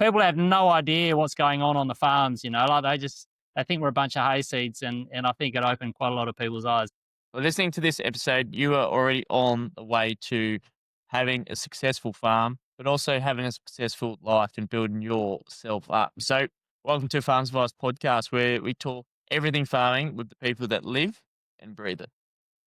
people have no idea what's going on the farms, like they think we're a bunch of hayseeds, and I think it opened quite a lot of people's eyes. Well, listening to this episode, you are already on the way to having a successful farm, but also having a successful life and building yourself up. So, welcome to Farms Advice Podcast, where we talk everything farming with the people that live and breathe it.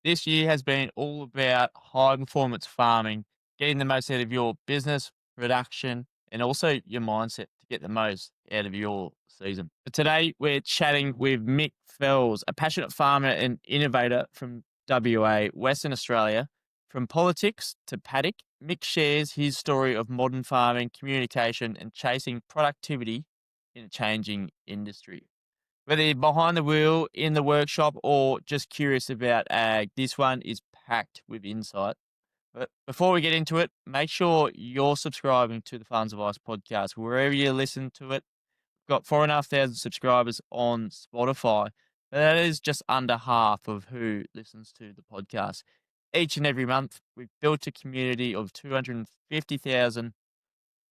This year has been all about high performance farming, getting the most out of your business, production, and also your mindset to get the most out of your season. But today we're chatting with Mic Fels, a passionate farmer and innovator from WA, Western Australia. From politics to paddock, Mick shares his story of modern farming, communication, and chasing productivity in a changing industry. Whether you're behind the wheel, in the workshop, or just curious about ag, this one is packed with insight. But before we get into it, make sure you're subscribing to the Farms Advice podcast wherever you listen to it. We've got 4,500 subscribers on Spotify. But that is just under half of who listens to the podcast. Each and every month, we've built a community of 250,000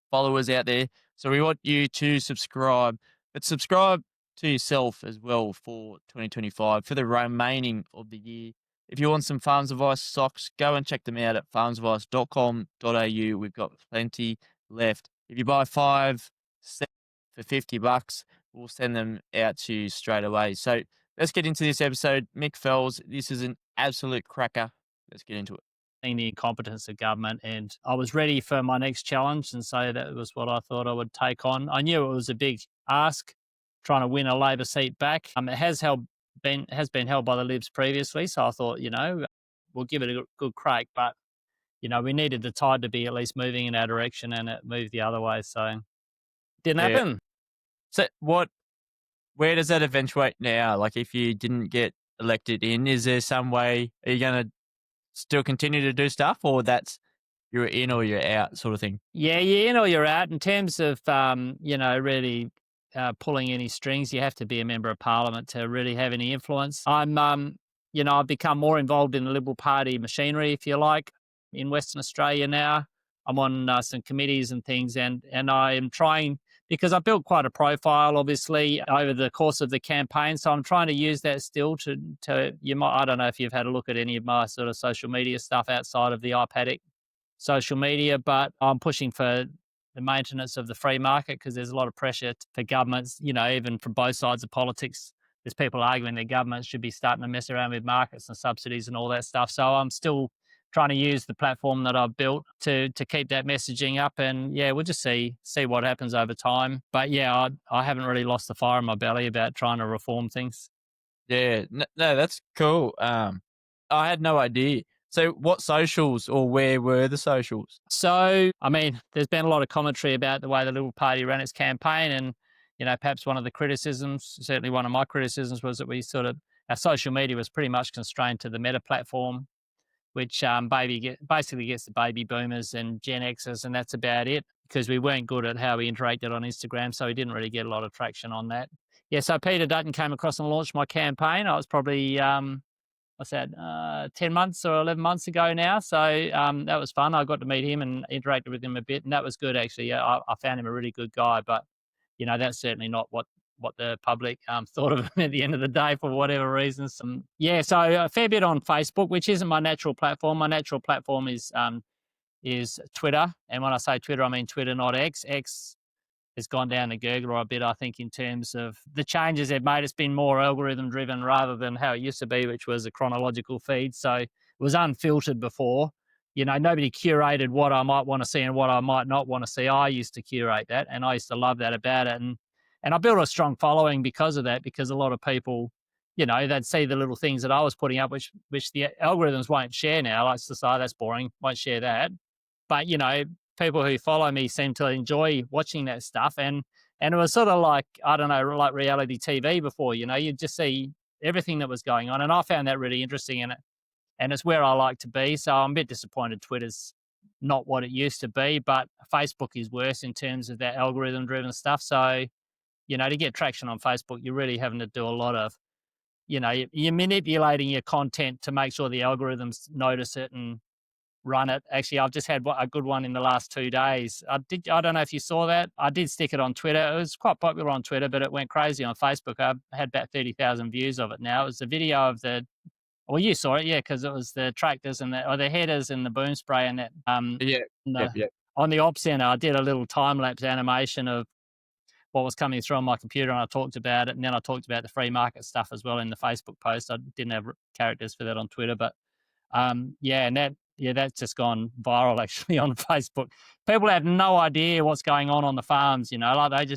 followers out there. So we want you to subscribe, but subscribe to yourself as well for 2025 for the remaining of the year. If you want some Farms Advice socks, go and check them out at farmsadvice.com.au. We've got plenty left. If you buy 5 sets for $50, we'll send them out to you straight away. So let's get into this episode. Mic Fels, this is an absolute cracker. Let's get into it. The incompetence of government, and I was ready for my next challenge, and so that was what I thought I would take on. I knew it was a big ask, trying to win a Labor seat back. It has been held by the Libs previously, so I thought, we'll give it a good crack. But we needed the tide to be at least moving in our direction, and it moved the other way, so didn't Yeah. happen. So where does that eventuate now? Like if you didn't get elected in, is there some way, are you going to still continue to do stuff, or that's you're in or you're out sort of thing? Yeah, you're in or you're out. In terms of, really pulling any strings, you have to be a member of parliament to really have any influence. I've become more involved in the Liberal Party machinery, if you like, in Western Australia now. I'm on some committees and things, and I am trying, because I built quite a profile, obviously, over the course of the campaign. So I'm trying to use that still I don't know if you've had a look at any of my sort of social media stuff outside of the iPaddock social media, but I'm pushing for the maintenance of the free market, because there's a lot of pressure for governments, even from both sides of politics. There's people arguing that governments should be starting to mess around with markets and subsidies and all that stuff. So I'm still trying to use the platform that I've built to keep that messaging up. And yeah, we'll just see what happens over time. But yeah, I haven't really lost the fire in my belly about trying to reform things. Yeah, no, that's cool. I had no idea. So what socials, or where were the socials? So, there's been a lot of commentary about the way the Liberal Party ran its campaign. And, perhaps one of the criticisms, certainly one of my criticisms, was that our social media was pretty much constrained to the Meta platform, which basically gets the baby boomers and Gen Xers, and that's about it, because we weren't good at how we interacted on Instagram, so we didn't really get a lot of traction on that. Yeah, so Peter Dutton came across and launched my campaign. I was probably, 10 months or 11 months ago now, so that was fun. I got to meet him and interacted with him a bit, and that was good, actually. Yeah, I found him a really good guy, but, that's certainly not what the public thought of him at the end of the day for whatever reasons. So a fair bit on Facebook, which isn't my natural platform. My natural platform is Twitter. And when I say Twitter, I mean Twitter, not X. X has gone down the gurgler a bit, I think, in terms of the changes they've made. It's been more algorithm driven rather than how it used to be, which was a chronological feed. So it was unfiltered before. Nobody curated what I might want to see and what I might not want to see. I used to curate that, and I used to love that about it. And I built a strong following because of that, because a lot of people, they'd see the little things that I was putting up, which the algorithms won't share now. Like to say, that's boring, won't share that. But, people who follow me seem to enjoy watching that stuff. And it was sort of like, I don't know, like reality TV before, you'd just see everything that was going on. And I found that really interesting, and it's where I like to be. So I'm a bit disappointed Twitter's not what it used to be, but Facebook is worse in terms of that algorithm driven stuff. So, to get traction on Facebook, you're really having to do a lot of, you're manipulating your content to make sure the algorithms notice it, and run it. Actually, I've just had a good one in the last 2 days. I don't know if you saw that. I did stick it on Twitter. It was quite popular on Twitter, but it went crazy on Facebook. I had about 30,000 views of it now. It was a video of the, well, you saw it, yeah, because it was the tractors and the, or the headers and the boom spray and that, Yeah. Yep. the, Yep. on the op center. I did a little time lapse animation of what was coming through on my computer, and I talked about it. And then I talked about the free market stuff as well in the Facebook post. I didn't have characters for that on Twitter, but yeah, and that's just gone viral actually on Facebook. People have no idea what's going on the farms. Like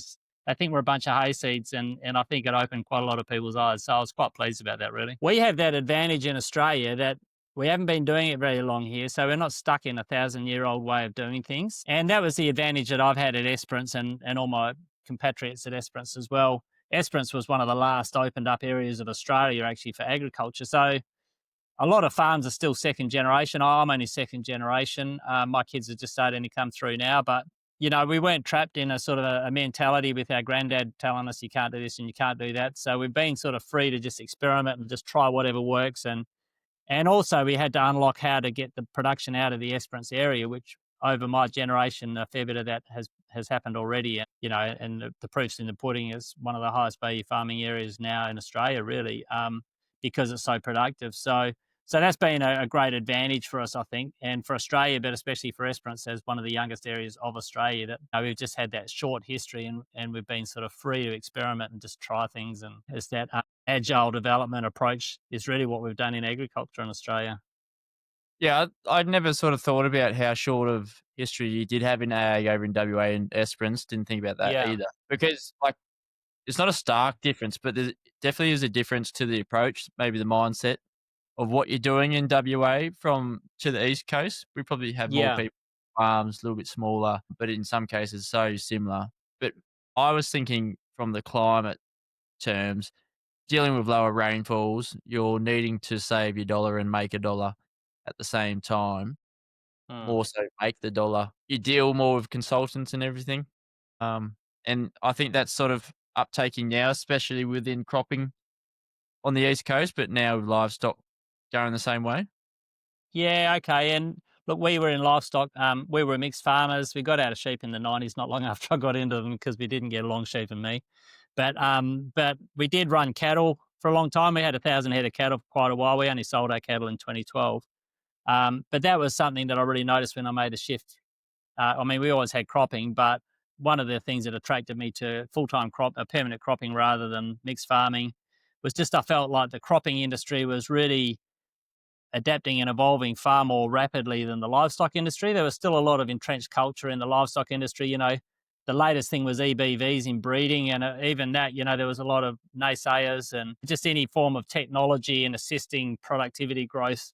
they think we're a bunch of hayseeds, and I think it opened quite a lot of people's eyes. So I was quite pleased about that. Really, we have that advantage in Australia that we haven't been doing it very long here, so we're not stuck in a 1,000-year-old way of doing things. And that was the advantage that I've had at Esperance and all my compatriots at Esperance as well. Esperance was one of the last opened up areas of Australia actually for agriculture. So a lot of farms are still second generation. I'm only second generation. My kids are just starting to come through now, but we weren't trapped in a sort of a mentality with our granddad telling us you can't do this and you can't do that. So we've been sort of free to just experiment and just try whatever works. And also, we had to unlock how to get the production out of the Esperance area, which over my generation, a fair bit of that has happened already. And the proof's in the pudding. Is one of the highest value farming areas now in Australia, really, because it's so productive. So that's been a great advantage for us, I think, and for Australia, but especially for Esperance as one of the youngest areas of Australia. That we've just had that short history, and we've been sort of free to experiment and just try things. And it's that agile development approach is really what we've done in agriculture in Australia. Yeah, I'd never sort of thought about how short of history you did have in ag over in WA and Esperance. Didn't think about that Yeah, either. Because, like, it's not a stark difference, but there definitely is a difference to the approach, maybe the mindset of what you're doing in WA from to the East Coast. We probably have more yeah, people, farms, a little bit smaller, but in some cases so similar. But I was thinking from the climate terms, dealing with lower rainfalls, you're needing to save your dollar and make a dollar at the same time, mm. more so make the dollar. You deal more with consultants and everything. Um, and I think that's sort of uptaking now, especially within cropping on the East Coast, but now with livestock going the same way. Yeah, okay. And look, we were in livestock. We were mixed farmers. We got out of sheep in the 90s, not long after I got into them because we didn't get along, sheep and me. But we did run cattle for a long time. We had 1,000 head of cattle for quite a while. We only sold our cattle in 2012. But that was something that I really noticed when I made the shift. I mean, we always had cropping, but one of the things that attracted me to full-time permanent cropping rather than mixed farming was just I felt like the cropping industry was really adapting and evolving far more rapidly than the livestock industry. There was still a lot of entrenched culture in the livestock industry. The latest thing was EBVs in breeding, and even that, there was a lot of naysayers and just any form of technology and assisting productivity growth.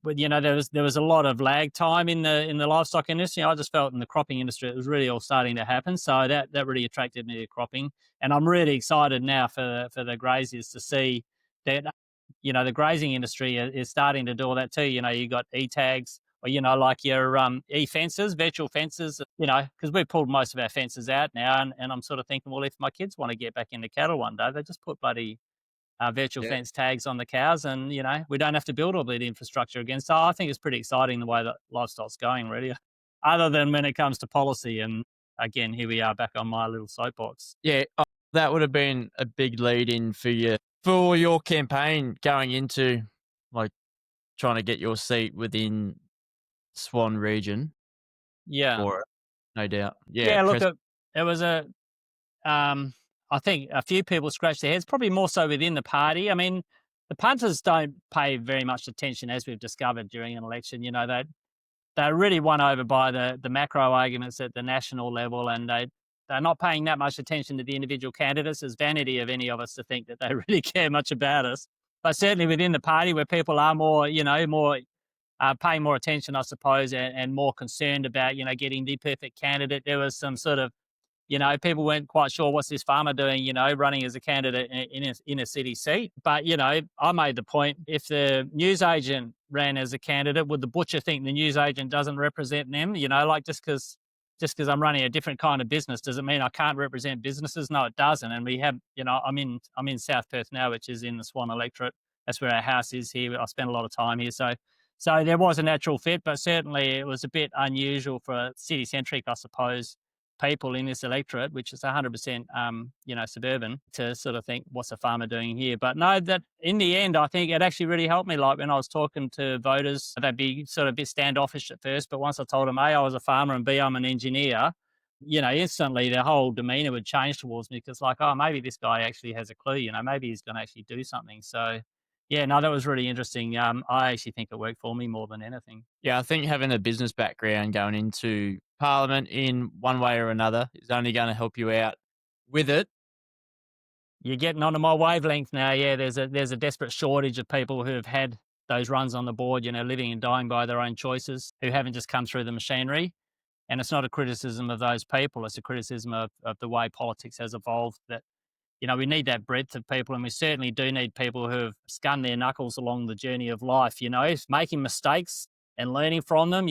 But there was a lot of lag time in the livestock industry. I just felt in the cropping industry it was really all starting to happen. So that really attracted me to cropping, and I'm really excited now for the graziers to see that the grazing industry is starting to do all that too. You got e-tags or, like your e-fences, virtual fences, because we've pulled most of our fences out now. And I'm sort of thinking, well, if my kids want to get back into cattle one day, they just put bloody virtual Yeah. fence tags on the cows and, we don't have to build all the infrastructure again. So I think it's pretty exciting the way that livestock's going, really, other than when it comes to policy. And again, here we are back on my little soapbox. Yeah, that would have been a big lead in for your campaign going into, like, trying to get your seat within Swan region Yeah. for it, no doubt. Yeah, Yeah, look, press it was I think a few people scratch their heads, probably more so within the party. I mean, the punters don't pay very much attention, as we've discovered during an election. They're really won over by the macro arguments at the national level, and they're not paying that much attention to the individual candidates. It's vanity of any of us to think that they really care much about us. But certainly within the party, where people are more, more paying more attention, I suppose, and more concerned about, getting the perfect candidate. There was some sort of people weren't quite sure what's this farmer doing, running as a candidate in a city seat. But, I made the point, if the newsagent ran as a candidate, would the butcher think the newsagent doesn't represent them? Like just because I'm running a different kind of business, does it mean I can't represent businesses? No, it doesn't. And we have, I'm in South Perth now, which is in the Swan electorate. That's where our house is here. I spend a lot of time here. So So there was a natural fit, but certainly it was a bit unusual for city centric, I suppose, people in this electorate, which is 100%, suburban, to sort of think, what's a farmer doing here? But no, that in the end, I think it actually really helped me. Like when I was talking to voters, they'd be sort of a bit standoffish at first, but once I told them, A, I was a farmer, and B, I'm an engineer, instantly their whole demeanor would change towards me because, like, oh, maybe this guy actually has a clue, maybe he's going to actually do something. So, yeah, no, that was really interesting. I actually think it worked for me more than anything. Yeah, I think having a business background going into Parliament in one way or another is only going to help you out with it. You're getting onto my wavelength now. Yeah, there's a desperate shortage of people who have had those runs on the board, living and dying by their own choices, who haven't just come through the machinery. And it's not a criticism of those people; it's a criticism of the way politics has evolved. That we need that breadth of people, and we certainly do need people who have scanned their knuckles along the journey of life, making mistakes and learning from them.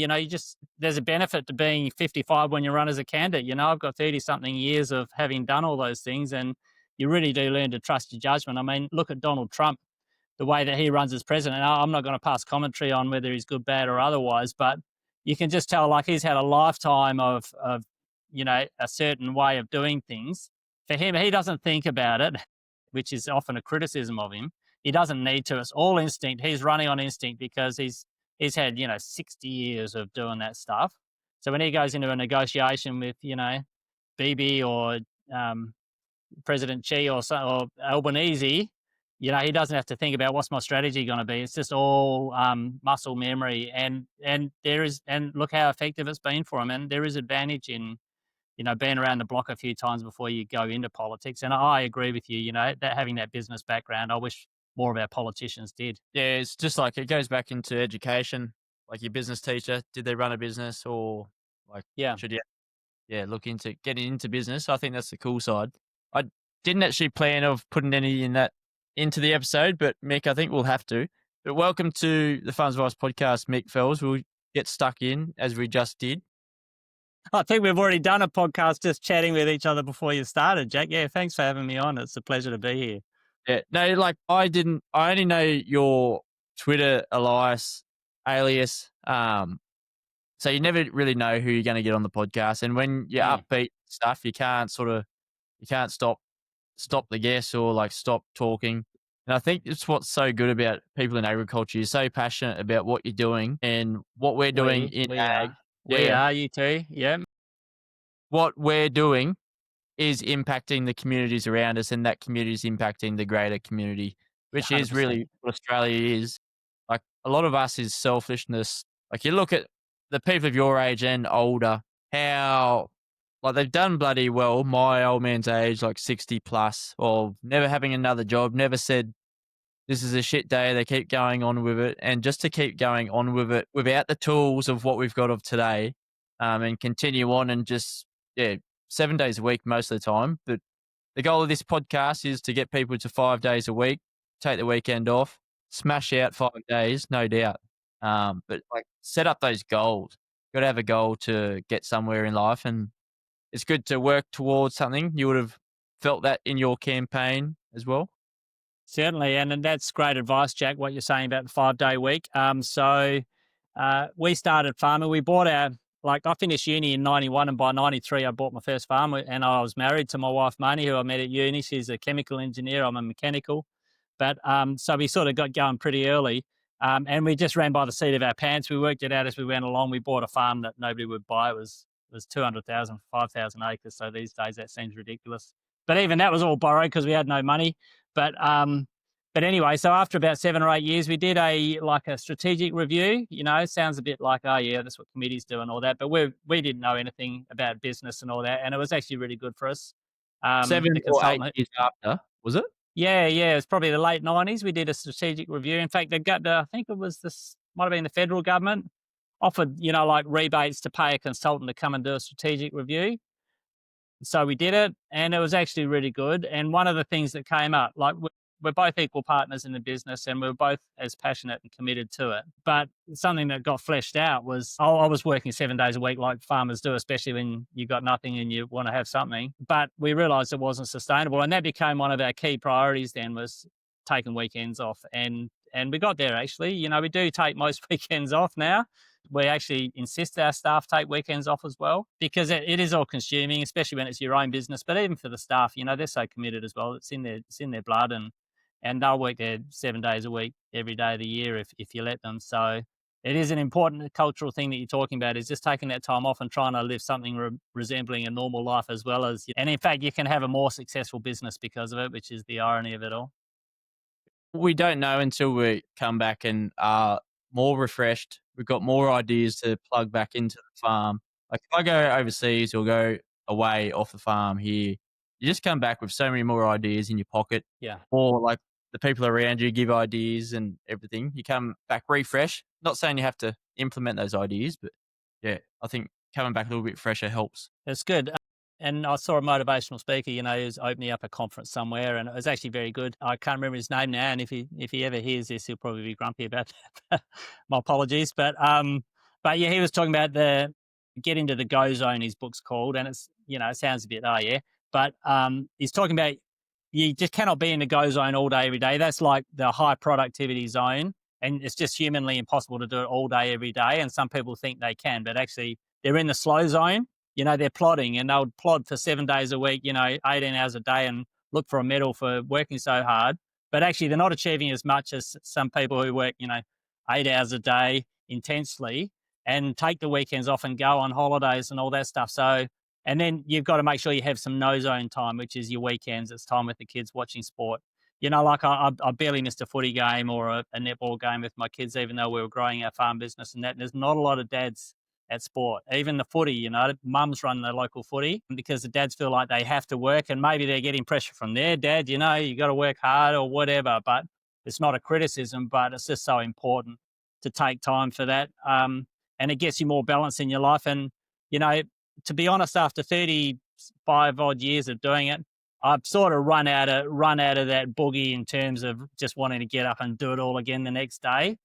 There's a benefit to being 55 when you run as a candidate. I've got 30 something years of having done all those things, and you really do learn to trust your judgment. I mean, look at Donald Trump, the way that he runs as president. I'm not going to pass commentary on whether he's good, bad, or otherwise, but you can just tell like he's had a lifetime of a certain way of doing things. For him, he doesn't think about it, which is often a criticism of him. He doesn't need to. It's all instinct. He's running on instinct because he's had 60 years of doing that stuff. So when he goes into a negotiation with Bibi or President Xi or Albanese, he doesn't have to think about what's my strategy going to be. It's just all muscle memory, and look how effective it's been for him. And there is advantage in being around the block a few times before you go into politics. And I agree with you. That having that business background, I wish more of our politicians did. Yeah, it's just like it goes back into education. Like your business teacher, did they run a business or like Yeah. should you look into getting into business? I think that's the cool side. I didn't actually plan of putting any in that into the episode, but Mick, I think we'll have to. But welcome to the Farms Advice podcast, Mick Fels. We'll get stuck in as we just did. I think we've already done a podcast just chatting with each other before you started, Jack. Yeah, thanks for having me on. It's a pleasure to be here. Yeah, no, like I only know your Twitter alias. So you never really know who you're going to get on the podcast. And when you're upbeat stuff, you can't stop the guest or like stop talking. And I think it's what's so good about people in agriculture. You're so passionate about what you're doing and what we're doing in ag. We are, you too. Yeah. What we're doing is impacting the communities around us, and that community is impacting the greater community, which is 100%. really what Australia is. Like a lot of us is selfishness. Like you look at the people of your age and older, how like they've done bloody well. My old man's age, like 60 plus, or never having another job, never said this is a shit day. They keep going on with it, and just to keep going on with it without the tools of what we've got of today, and continue on and just 7 days a week most of the time. But the goal of this podcast is to get people to 5 days a week, take the weekend off, smash out 5 days, no doubt. But like set up those goals. Got to have a goal to get somewhere in life, and it's good to work towards something. You would have felt that in your campaign as well. Certainly, and that's great advice, Jack, what you're saying about the 5-day week. We started farming. We bought I finished uni in 91, and by 93, I bought my first farm, and I was married to my wife, Marnie, who I met at uni. She's a chemical engineer. I'm a mechanical. But so we sort of got going pretty early, and we just ran by the seat of our pants. We worked it out as we went along. We bought a farm that nobody would buy. It was 200,000 for 5,000 acres. So these days that seems ridiculous. But even that was all borrowed because we had no money. But anyway, so after about 7 or 8 years, we did a strategic review. Sounds a bit like, oh yeah, that's what committees do and all that. But we didn't know anything about business and all that, and it was actually really good for us. 7 or 8 years after, was it? Yeah, it's probably the late 90s. We did a strategic review. In fact, I think it was might have been the federal government offered, like rebates to pay a consultant to come and do a strategic review. So we did it, and it was actually really good. And one of the things that came up, like we're both equal partners in the business, and we're both as passionate and committed to it. But something that got fleshed out was I was working 7 days a week like farmers do, especially when you got nothing and you want to have something. But we realized it wasn't sustainable. And that became one of our key priorities then, was taking weekends off. And and we got there actually. We do take most weekends off now. We actually insist our staff take weekends off as well because it is all consuming, especially when it's your own business. But even for the staff, they're so committed as well. It's in their blood, and they'll work there 7 days a week, every day of the year if you let them. So it is an important cultural thing that you're talking about, is just taking that time off and trying to live something resembling a normal life, as well as, and in fact, you can have a more successful business because of it, which is the irony of it all. We don't know until we come back and are more refreshed. We've got more ideas to plug back into the farm. Like if I go overseas or go away off the farm here, you just come back with so many more ideas in your pocket, Yeah. or like the people around you give ideas and everything. You come back refresh. Not saying you have to implement those ideas, but yeah, I think coming back a little bit fresher helps. It's good. And I saw a motivational speaker, he was opening up a conference somewhere, and it was actually very good. I can't remember his name now, and if he ever hears this, he'll probably be grumpy about that. My apologies, but yeah, he was talking about the get into the go zone. His book's called, and it sounds a bit yeah, but he's talking about you just cannot be in the go zone all day every day. That's like the high productivity zone, and it's just humanly impossible to do it all day every day. And some people think they can, but actually they're in the slow zone. They're plodding, and they'll plod for 7 days a week, 18 hours a day, and look for a medal for working so hard. But actually, they're not achieving as much as some people who work, 8 hours a day intensely and take the weekends off and go on holidays and all that stuff. So, and then you've got to make sure you have some no zone time, which is your weekends. It's time with the kids watching sport. Like I barely missed a footy game or a netball game with my kids, even though we were growing our farm business and that. And there's not a lot of dads at sport. Even the footy, mums run the local footy because the dads feel like they have to work, and maybe they're getting pressure from their dad, you got to work hard or whatever. But it's not a criticism, but it's just so important to take time for that. And it gets you more balance in your life. And, you know, to be honest, after 35 odd years of doing it, I've sort of run out of that boogie in terms of just wanting to get up and do it all again the next day.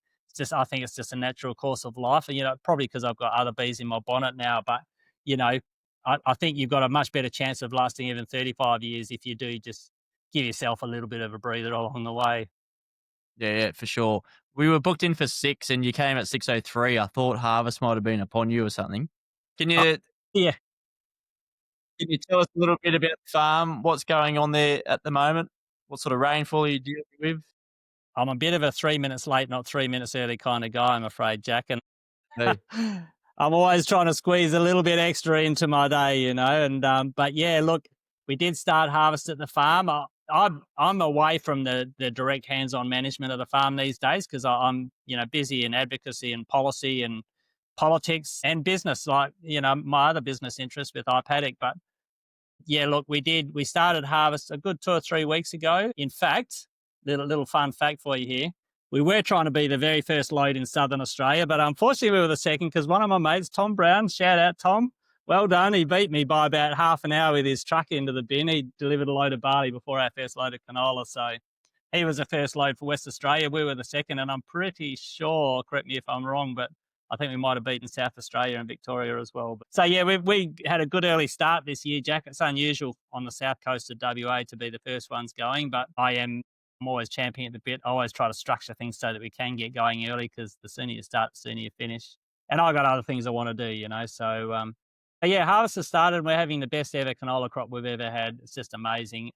I think it's just a natural course of life. And, probably because I've got other bees in my bonnet now, but, you know, I think you've got a much better chance of lasting even 35 years if you do just give yourself a little bit of a breather along the way. Yeah, yeah, for sure. We were booked in for 6 and you came at 6:03. I thought harvest might have been upon you or something. Can Uh, you yeah, can you tell us a little bit about the farm? What's going on there at the moment? What sort of rainfall are you dealing with? I'm a bit of a 3 minutes late, not 3 minutes early kind of guy, I'm afraid, Jack. And Hey. I'm always trying to squeeze a little bit extra into my day, but yeah, look, we did start harvest at the farm. I'm away from the direct hands-on management of the farm these days because I'm busy in advocacy and policy and politics and business, like my other business interests with iPaddock. But yeah, look, we started harvest a good 2 or 3 weeks ago. In fact, little fun fact for you here. We were trying to be the very first load in Southern Australia, but unfortunately we were the second because one of my mates, Tom Brown, shout out Tom, well done. He beat me by about half an hour with his truck into the bin. He delivered a load of barley before our first load of canola. So he was the first load for West Australia. We were the second, and I'm pretty sure, correct me if I'm wrong, but I think we might have beaten South Australia and Victoria as well. But, so yeah, we had a good early start this year, Jack. It's unusual on the south coast of WA to be the first ones going, but I'm always championing the bit. I always try to structure things so that we can get going early because the sooner you start, the sooner you finish. And I got other things I want to do, So but yeah, harvest has started. We're having the best ever canola crop we've ever had. It's just amazing.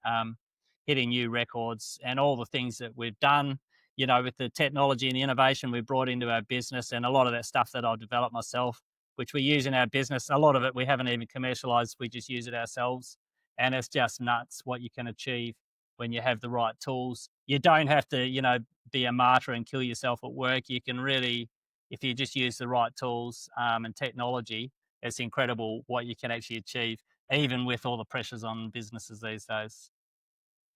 Hitting new records and all the things that we've done, with the technology and the innovation we've brought into our business, and a lot of that stuff that I've developed myself, which we use in our business. A lot of it we haven't even commercialized. We just use it ourselves. And it's just nuts what you can achieve when you have the right tools. You don't have to, be a martyr and kill yourself at work. You can really, if you just use the right tools and technology, it's incredible what you can actually achieve, even with all the pressures on businesses these days.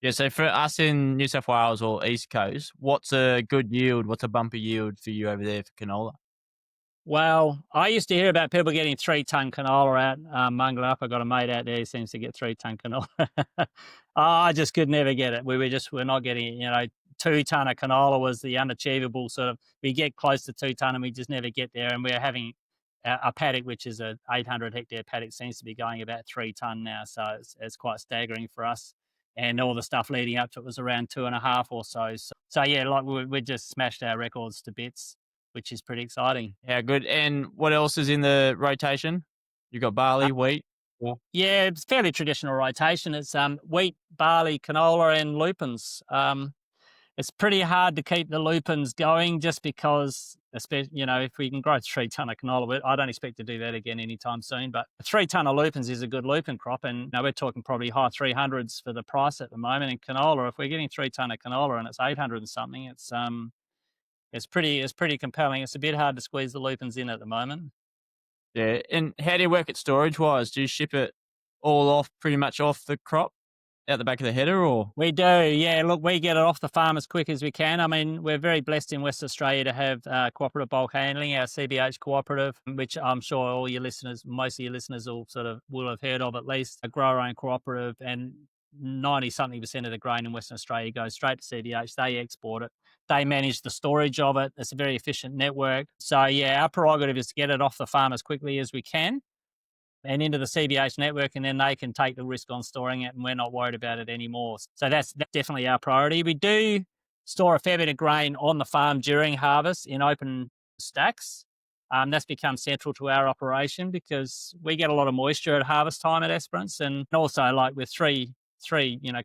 Yeah, so for us in New South Wales or East Coast, what's a good yield? What's a bumper yield for you over there for canola? Well, I used to hear about people getting 3 ton canola out Mangala. I got a mate out there who seems to get 3 ton canola. I just could never get it. We're not getting it. 2 ton of canola was the unachievable sort of. We get close to 2 ton and we just never get there. And we're having a paddock, which is a 800 hectare paddock, seems to be going about 3 ton now. So it's quite staggering for us. and all the stuff leading up to it was around 2.5 or so. So yeah, like we just smashed our records to bits, which is pretty exciting. Yeah, good. And what else is in the rotation? You got barley, wheat. Yeah. Yeah, it's fairly traditional rotation. It's wheat, barley, canola, and lupins. It's pretty hard to keep the lupins going just because, especially, if we can grow 3 ton of canola, I don't expect to do that again anytime soon. But 3 ton of lupins is a good lupin crop, and we're talking probably high 300s for the price at the moment. In canola, if we're getting 3 ton of canola and it's 800 and something, it's pretty compelling. It's a bit hard to squeeze the lupins in at the moment. Yeah. And how do you work it storage wise? Do you ship it all off pretty much off the crop out the back of the header or? We do, yeah. Look, we get it off the farm as quick as we can. I mean, we're very blessed in West Australia to have cooperative bulk handling, our CBH cooperative, which I'm sure all your listeners, most of your listeners will have heard of at least. A grower-owned cooperative, and 90-something% of the grain in Western Australia goes straight to CBH. They export it. They manage the storage of it. It's a very efficient network. So yeah, our prerogative is to get it off the farm as quickly as we can and into the CBH network, and then they can take the risk on storing it, and we're not worried about it anymore. So that's definitely our priority. We do store a fair bit of grain on the farm during harvest in open stacks. That's become central to our operation because we get a lot of moisture at harvest time at Esperance, and also like with three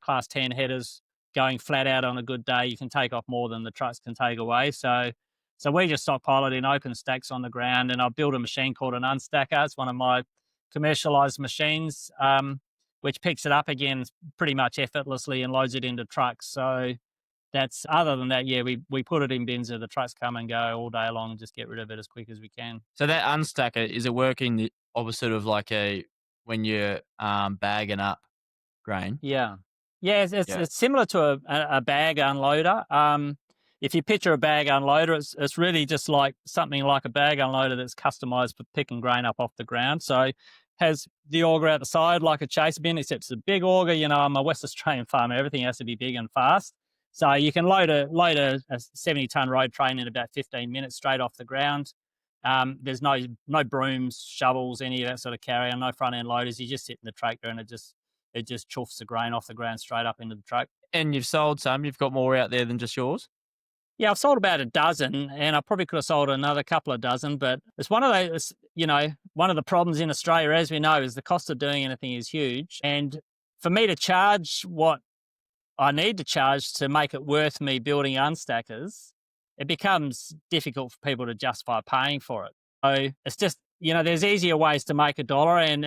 class 10 headers going flat out on a good day, you can take off more than the trucks can take away. So we just stockpile it in open stacks on the ground, and I've built a machine called an unstacker. It's one of my commercialized machines, which picks it up again pretty much effortlessly and loads it into trucks. So that's other than that, yeah, we put it in bins and the trucks come and go all day long and just get rid of it as quick as we can. So that unstacker, is it working the opposite of like when you're bagging up grain? Yeah. Yeah, it's Yeah. it's similar to a bag unloader. If you picture a bag unloader, it's really just like something like a bag unloader that's customized for picking grain up off the ground. So has the auger out the side like a chase bin, except it's a big auger. I'm a West Australian farmer. Everything has to be big and fast. So you can load a 70-ton road train in about 15 minutes straight off the ground. There's no brooms, shovels, any of that sort of carrier, no front end loaders. You just sit in the tractor and it just chuffs the grain off the ground straight up into the truck. And you've sold some. You've got more out there than just yours. Yeah, I've sold about a dozen, and I probably could have sold another couple of dozen, but it's one of those, one of the problems in Australia, as we know, is the cost of doing anything is huge. And for me to charge what I need to charge to make it worth me building unstackers, it becomes difficult for people to justify paying for it. So it's just, there's easier ways to make a dollar. And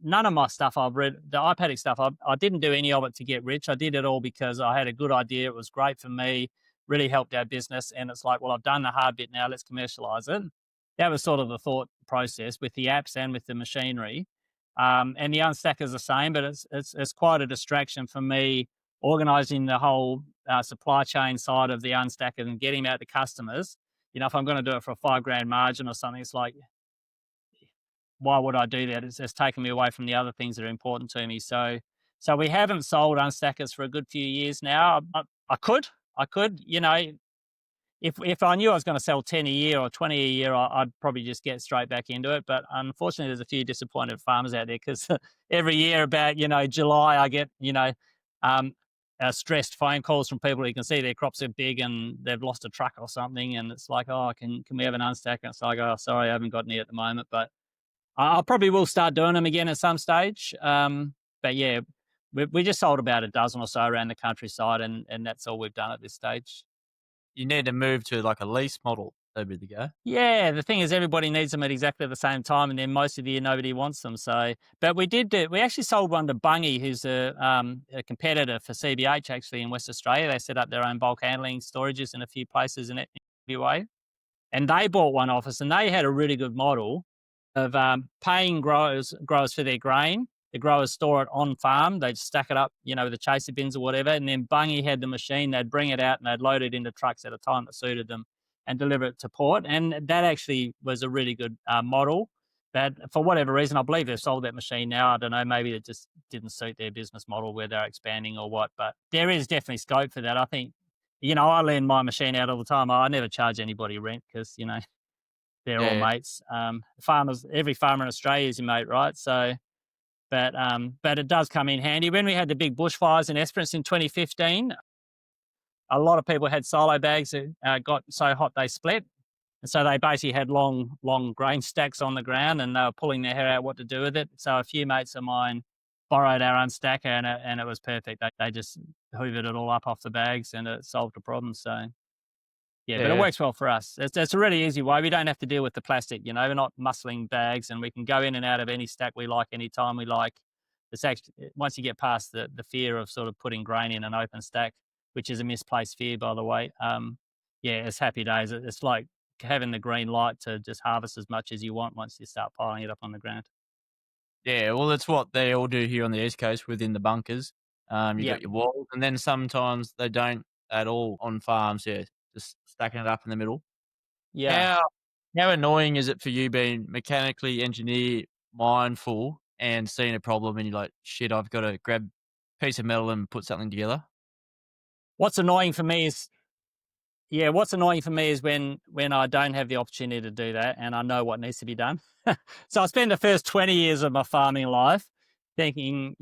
none of my stuff I've read, the iPaddock stuff, I didn't do any of it to get rich. I did it all because I had a good idea. It was great for me, really helped our business. And it's like, well, I've done the hard bit now, let's commercialize it. That was sort of the thought process with the apps and with the machinery. And the unstacker is the same, but it's quite a distraction for me organizing the whole supply chain side of the unstacker and getting out to customers. If I'm going to do it for a $5,000 margin or something, it's like, why would I do that? It's taken me away from the other things that are important to me. So we haven't sold unstackers for a good few years now. I could, if I knew I was going to sell 10 a year or 20 a year, I'd probably just get straight back into it. But unfortunately, there's a few disappointed farmers out there because every year about, July, I get, um, stressed phone calls from people who can see their crops are big and they've lost a truck or something. And it's like, oh, can we have an unstacker? It's like, oh, sorry, I haven't got any at the moment. But I probably will start doing them again at some stage. But yeah, we just sold about a dozen or so around the countryside, and that's all we've done at this stage. You need to move to like a lease model. That'd be the go. Yeah, the thing is, everybody needs them at exactly the same time, and then most of the year nobody wants them. So, but we actually sold one to Bungie, who's a competitor for CBH actually in West Australia. They set up their own bulk handling storages in a few places in WA, and they bought one off us, and they had a really good model of paying growers for their grain. The growers store it on farm. They'd stack it up, with the chaser bins or whatever. And then Bungie had the machine. They'd bring it out and they'd load it into trucks at a time that suited them and deliver it to port. And that actually was a really good model. But for whatever reason, I believe they've sold that machine now. I don't know. Maybe it just didn't suit their business model where they're expanding or what. But there is definitely scope for that. I think, I lend my machine out all the time. I never charge anybody rent because, they're all Yeah. mates. Farmers, every farmer in Australia is your mate, right? So but it does come in handy. When we had the big bushfires in Esperance in 2015, a lot of people had silo bags that got so hot they split. And so they basically had long grain stacks on the ground, and they were pulling their hair out what to do with it. So a few mates of mine borrowed our unstacker, and it was perfect. They just hoovered it all up off the bags, and it solved the problem. So yeah, but it Yeah. works well for us. It's a really easy way. We don't have to deal with the plastic. We're not muscling bags, and we can go in and out of any stack we like anytime we like. It's actually once you get past the fear of sort of putting grain in an open stack, which is a misplaced fear, by the way. Yeah, it's happy days. It's like having the green light to just harvest as much as you want once you start piling it up on the ground. Yeah, well, that's what they all do here on the East Coast within the bunkers. You Yeah, got your walls, and then sometimes they don't at all on farms. Yeah, just stacking it up in the middle. yeah. How how annoying is it for you being mechanically engineer mindful and seeing a problem and you're like, shit, I've got to grab a piece of metal and put something together? What's annoying for me is Yeah, what's annoying for me is when I don't have the opportunity to do that and I know what needs to be done. So I spend the first 20 years of my farming life thinking,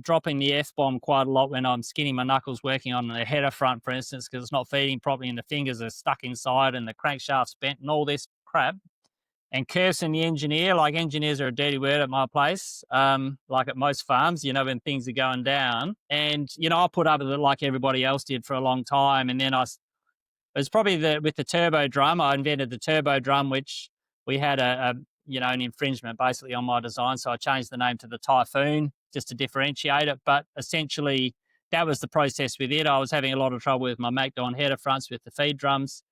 dropping the F bomb quite a lot when I'm skinning my knuckles working on the header front, for instance, because it's not feeding properly and the fingers are stuck inside and the crankshaft's bent and all this crap. And cursing the engineer, like engineers are a dirty word at my place, like at most farms, when things are going down. And, I put up with it like everybody else did for a long time. And then it was probably with the turbo drum. I invented the turbo drum, which we had an infringement basically on my design. So I changed the name to the Typhoon just to differentiate it. But essentially, that was the process with it. I was having a lot of trouble with my Macdon header fronts with the feed drums.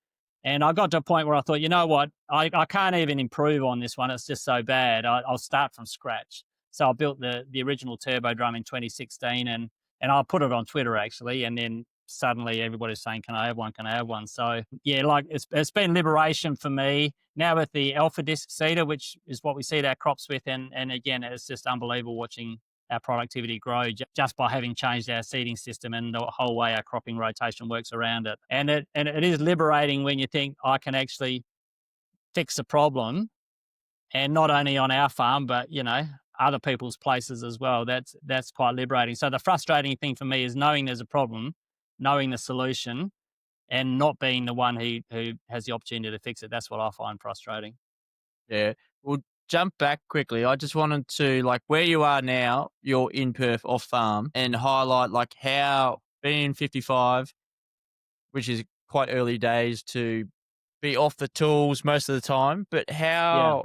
And I got to a point where I thought, you know what, I can't even improve on this one. It's just so bad. I'll start from scratch. So I built the original turbo drum in 2016, and I put it on Twitter actually, and then suddenly everybody's saying, "Can I have one? Can I have one?" So yeah, like it's been liberation for me now with the alpha disc seeder, which is what we seed our crops with, and again, it's just unbelievable watching our productivity grow just by having changed our seeding system and the whole way our cropping rotation works around it. And it is liberating when you think I can actually fix a problem, and not only on our farm, but other people's places as well. That's quite liberating. So the frustrating thing for me is knowing there's a problem, knowing the solution, and not being the one who has the opportunity to fix it. That's what I find frustrating. Yeah. Well, jump back quickly. I just wanted to, like, where you are now, you're in Perth off farm, and highlight like how being 55, which is quite early days to be off the tools most of the time, but Yeah.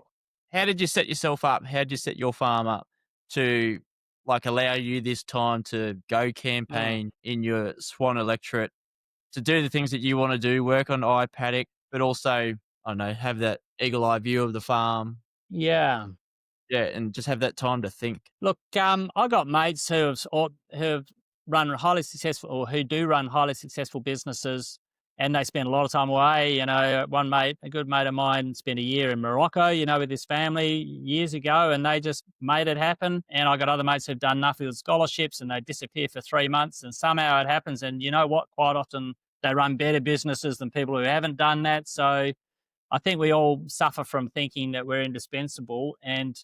how did you set yourself up? How did you set your farm up to like allow you this time to go Mm. campaign in your Swan electorate to do the things that you want to do, work on paddock, but also, I don't know, have that eagle eye view of the farm. Yeah. Yeah, and just have that time to think. Look, I got mates who have run highly successful, or who do run highly successful businesses, and they spend a lot of time away. One mate, a good mate of mine, spent a year in Morocco, with his family years ago, and they just made it happen. And I got other mates who've done nothing with scholarships, and they disappear for 3 months, and somehow it happens. And you know what? Quite often they run better businesses than people who haven't done that. So I think we all suffer from thinking that we're indispensable, and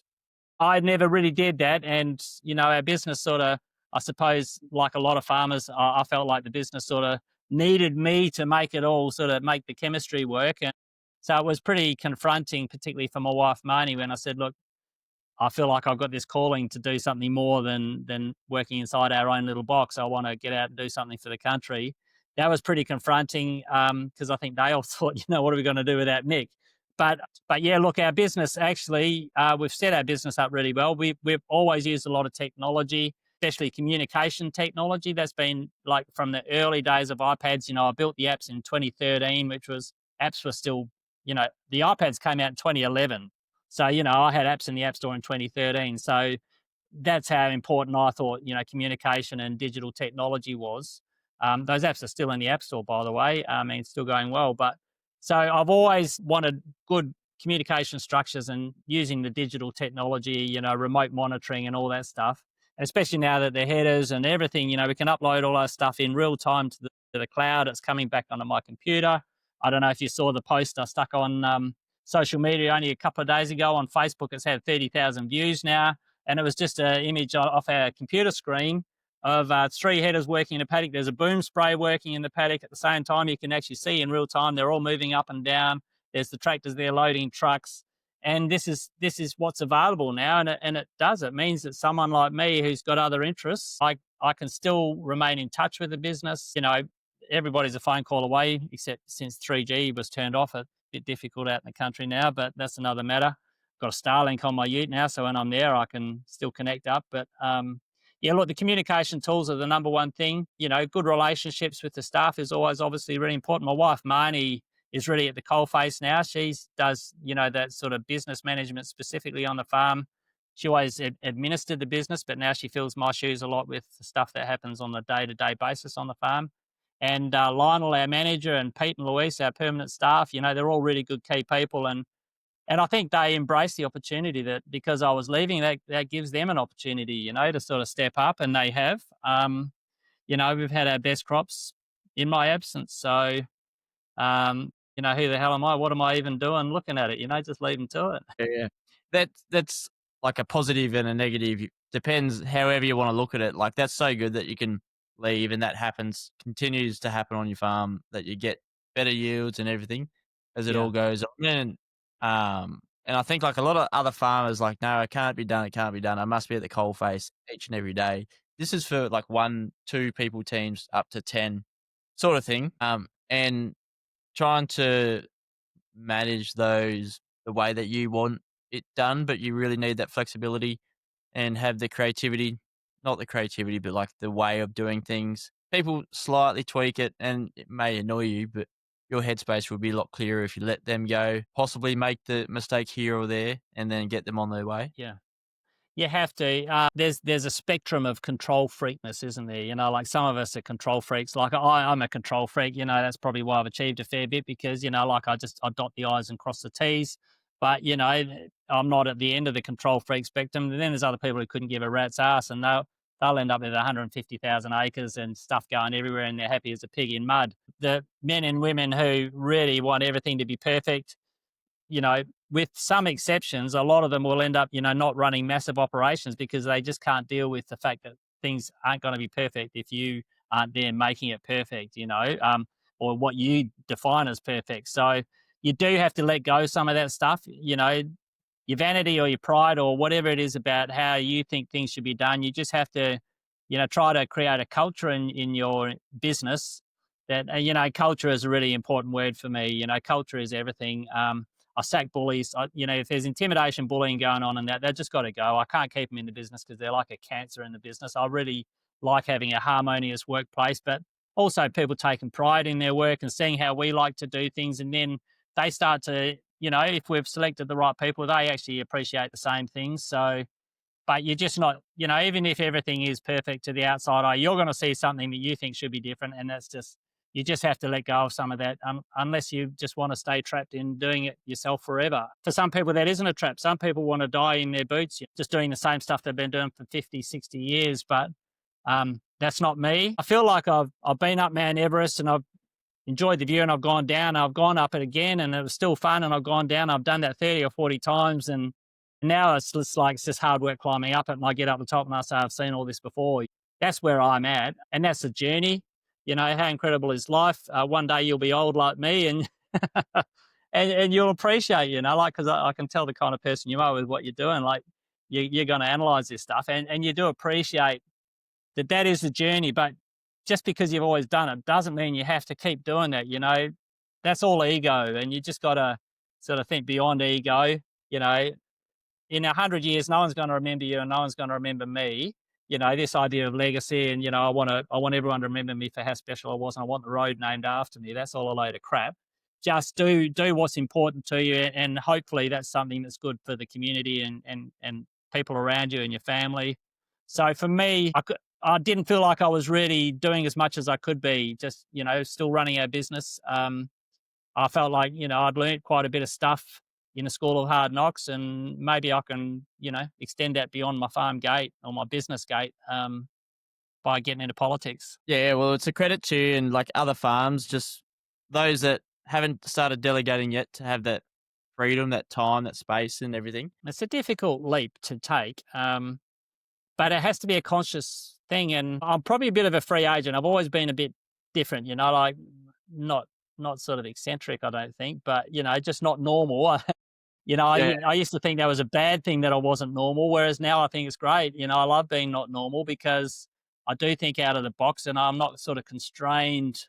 I never really did that. And, our business sort of, I suppose, like a lot of farmers, I felt like the business sort of needed me to make it all sort of make the chemistry work. And so it was pretty confronting, particularly for my wife, Marnie, when I said, look, I feel like I've got this calling to do something more than working inside our own little box. I want to get out and do something for the country. That was pretty confronting because I think they all thought, what are we going to do without Nick? But but yeah, look, our business actually, we've set our business up really well. We've always used a lot of technology, especially communication technology. That's been like from the early days of iPads. I built the apps in 2013, which was apps were still, the iPads came out in 2011. So, I had apps in the App Store in 2013. So that's how important I thought, communication and digital technology was. Those apps are still in the App Store, by the way. I mean, it's still going well. But so I've always wanted good communication structures and using the digital technology, remote monitoring and all that stuff. And especially now that the headers and everything, we can upload all our stuff in real time to the cloud. It's coming back onto my computer. I don't know if you saw the post I stuck on social media only a couple of days ago on Facebook. It's had 30,000 views now. and it was just an image off our computer screen of three headers working in a paddock. There's a boom spray working in the paddock at the same time. You can actually see in real time they're all moving up and down. There's the tractors there loading trucks, and this is what's available now, and it does. It means that someone like me who's got other interests, I can still remain in touch with the business. Everybody's a phone call away, except since 3G was turned off. It's a bit difficult out in the country now, but that's another matter. Got a Starlink on my ute now, so when I'm there, I can still connect up. But yeah, look, the communication tools are the number one thing. Good relationships with the staff is always obviously really important. My wife, Marnie, is really at the coalface now. She does, that sort of business management specifically on the farm. She always administered the business, but now she fills my shoes a lot with the stuff that happens on a day-to-day basis on the farm. And Lionel, our manager, and Pete and Luis, our permanent staff, they're all really good key people. And I think they embrace the opportunity that because I was leaving, that gives them an opportunity, to sort of step up, and they have. We've had our best crops in my absence. So, who the hell am I? What am I even doing looking at it? Just leave them to it. Yeah, yeah. That's like a positive and a negative. Depends however you want to look at it. Like that's so good that you can leave and that continues to happen on your farm, that you get better yields and everything as it Yeah, all goes on. And I think like a lot of other farmers like, no, it can't be done. It can't be done. I must be at the coal face each and every day. This is for like 1, 2 people teams up to 10 sort of thing. And trying to manage those the way that you want it done, but you really need that flexibility and have the creativity, not the creativity, but like the way of doing things. People slightly tweak it and it may annoy you, but your headspace will be a lot clearer if you let them go, possibly make the mistake here or there and then get them on their way. yeah. You have to. There's a spectrum of control freakness, isn't there? Like some of us are control freaks. Like I'm a control freak. That's probably why I've achieved a fair bit because like I dot the i's and cross the t's. But I'm not at the end of the control freak spectrum. And then there's other people who couldn't give a rat's ass, and they'll end up with 150,000 acres and stuff going everywhere, and they're happy as a pig in mud. The men and women who really want everything to be perfect, with some exceptions, a lot of them will end up, not running massive operations because they just can't deal with the fact that things aren't going to be perfect if you aren't there making it perfect, or what you define as perfect. So you do have to let go some of that stuff, your vanity or your pride or whatever it is about how you think things should be done. You just have to, try to create a culture in your business that, culture is a really important word for me. Culture is everything. I sack bullies. If there's intimidation, bullying going on, and they've just got to go. I can't keep them in the business because they're like a cancer in the business. I really like having a harmonious workplace, but also people taking pride in their work and seeing how we like to do things, and then they start to, if we've selected the right people, they actually appreciate the same things. So, but you're just not, even if everything is perfect to the outside eye, you're going to see something that you think should be different, and that's just you just have to let go of some of that unless you just want to stay trapped in doing it yourself forever. For some people, that isn't a trap. Some people want to die in their boots, just doing the same stuff they've been doing for 50, 60 years. But that's not me. I feel like I've been up Mount Everest and I've enjoyed the view and I've gone down. I've gone up it again and it was still fun and I've gone down. I've done that 30 or 40 times and now it's just like it's just hard work climbing up it and I get up the top and I say, I've seen all this before. That's where I'm at. And that's a journey. How incredible is life? One day you'll be old like me and and you'll appreciate, like, because I can tell the kind of person you are with what you're doing. Like you're going to analyze this stuff and you do appreciate that is the journey. But just because you've always done it doesn't mean you have to keep doing that. That's all ego. And you just got to sort of think beyond ego, you know, in 100 years, no one's going to remember you and no one's going to remember me. This idea of legacy and, I want everyone to remember me for how special I was and I want the road named after me. That's all a load of crap. Just do what's important to you. And hopefully that's something that's good for the community and people around you and your family. So for me, I didn't feel like I was really doing as much as I could be, just, still running our business. I felt like, I'd learned quite a bit of stuff in a school of hard knocks and maybe I can, extend that beyond my farm gate or my business gate by getting into politics. Yeah, well, it's a credit to you and like other farms, just those that haven't started delegating yet to have that freedom, that time, that space, and everything. It's a difficult leap to take, but it has to be a conscious thing. And I'm probably a bit of a free agent. I've always been a bit different, like not not sort of eccentric, I don't think, but just not normal. Yeah, I used to think that was a bad thing that I wasn't normal, whereas now I think it's great. I love being not normal because I do think out of the box, and I'm not sort of constrained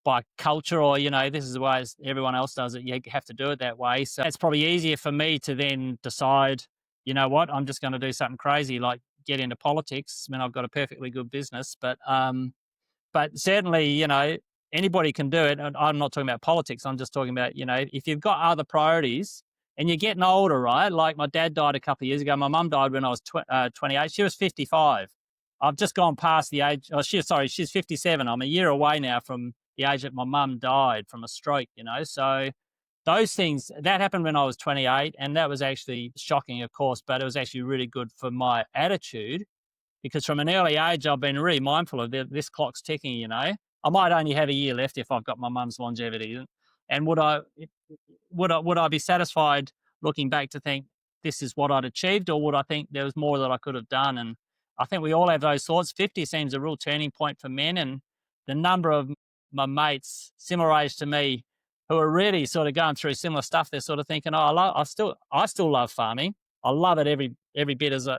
by culture or, this is the way everyone else does it. You have to do it that way. So it's probably easier for me to then decide, you know what, I'm just going to do something crazy like get into politics. I mean, I've got a perfectly good business, but certainly, anybody can do it. And I'm not talking about politics. I'm just talking about, if you've got other priorities and you're getting older, right? Like my dad died a couple of years ago. My mum died when I was 28. She was 55. I've just gone past the age. Oh, she's 57. I'm a year away now from the age that my mum died from a stroke, So those things that happened when I was 28. And that was actually shocking, of course, but it was actually really good for my attitude because from an early age, I've been really mindful of this clock's ticking. I might only have a year left if I've got my mum's longevity. And would I be satisfied looking back to think this is what I'd achieved, or would I think there was more that I could have done? And I think we all have those thoughts. 50 seems a real turning point for men, and the number of my mates similar age to me who are really sort of going through similar stuff, they're sort of thinking, "Oh, I still love farming. I love it every bit as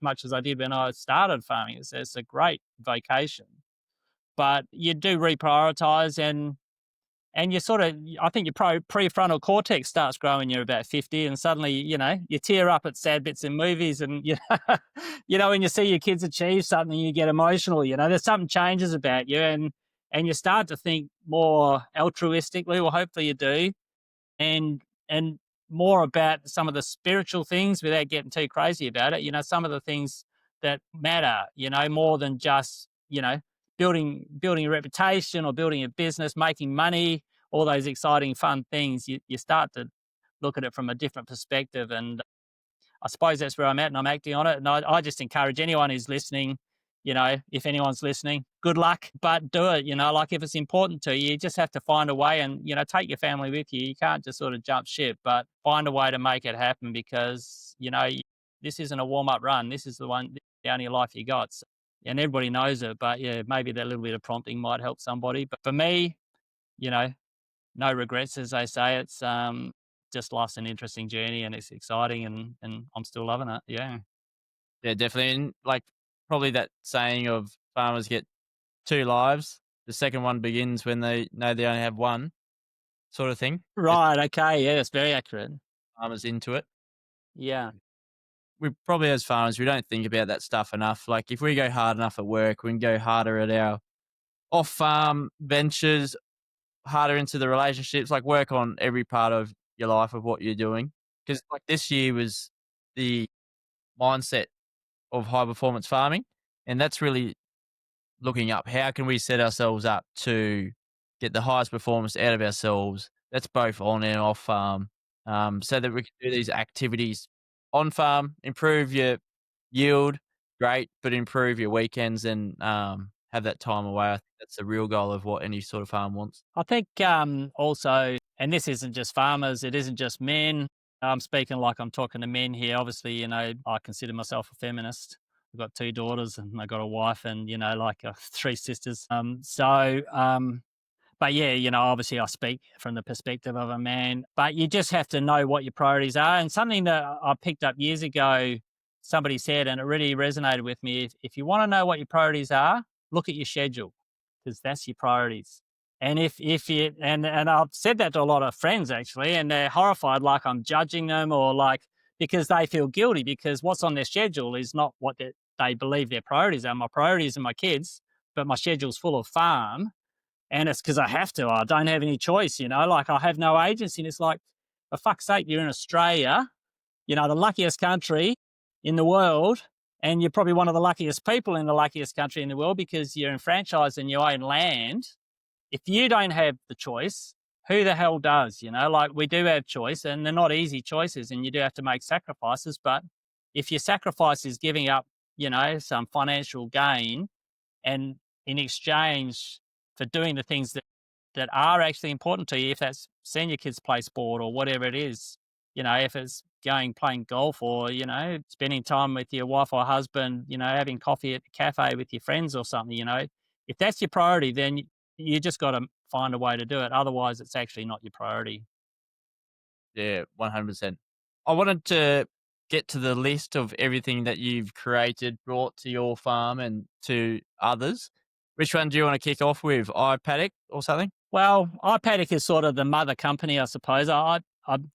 much as I did when I started farming. It's a great vocation, but you do reprioritize and you sort of, I think your prefrontal cortex starts growing when you're about 50, and suddenly, you tear up at sad bits in movies, and when you see your kids achieve something, you get emotional. There's something changes about you, and you start to think more altruistically, well, hopefully you do, and more about some of the spiritual things without getting too crazy about it. Some of the things that matter, more than just, building a reputation or building a business, making money, all those exciting, fun things. You start to look at it from a different perspective. And I suppose that's where I'm at and I'm acting on it. And I just encourage anyone who's listening, if anyone's listening, good luck, but do it. Like if it's important to you, you just have to find a way and, take your family with you. You can't just sort of jump ship, but find a way to make it happen because, this isn't a warm up run. This is the only life you got. So, and everybody knows it, but yeah, maybe that little bit of prompting might help somebody. But for me, you know, no regrets, as they say. It's just life's an interesting journey and it's exciting and I'm still loving it. Yeah. yeah, definitely. And like probably that saying of farmers get two lives. The second one begins when they know they only have one, sort of thing. Just Right. Okay. Yeah, that's very accurate. farmers into it. Yeah. We probably as farmers, we don't think about that stuff enough. Like if we go hard enough at work, we can go harder at our off farm ventures, harder into the relationships, like work on every part of your life of what you're doing. Because like this year was the mindset of high performance farming. And that's really looking up how can we set ourselves up to get the highest performance out of ourselves. That's both on and off farm, so that we can do these activities on farm, improve your yield, great, but improve your weekends and have that time away. I think that's the real goal of what any sort of farm wants. I think also, and this isn't just farmers, it isn't just men. I'm speaking like I'm talking to men here. Obviously, I consider myself a feminist. I've got two daughters and I've got a wife and, like three sisters. But yeah, obviously I speak from the perspective of a man, but you just have to know what your priorities are. And something that I picked up years ago, somebody said, and it really resonated with me. If you want to know what your priorities are, look at your schedule because that's your priorities. And if you and I've said that to a lot of friends actually, and they're horrified, like I'm judging them or like because they feel guilty because what's on their schedule is not what they believe their priorities are. My priorities are my kids, but my schedule's full of farm and it's because I have to. I don't have any choice, like I have no agency. And it's like, for fuck's sake, you're in Australia, the luckiest country in the world. And you're probably one of the luckiest people in the luckiest country in the world because you're enfranchised in your own land. If you don't have the choice, who the hell does? Like we do have choice and they're not easy choices and you do have to make sacrifices. But if your sacrifice is giving up, some financial gain and in exchange for doing the things that that are actually important to you, if that's seeing your kids play sport or whatever it is. If it's playing golf, or, spending time with your wife or husband, having coffee at the cafe with your friends or something, if that's your priority, then you just got to find a way to do it. Otherwise, it's actually not your priority. Yeah, 100%. I wanted to get to the list of everything that you've created, brought to your farm and to others. Which one do you want to kick off with? iPaddock or something? Well, iPaddock is sort of the mother company, I suppose. I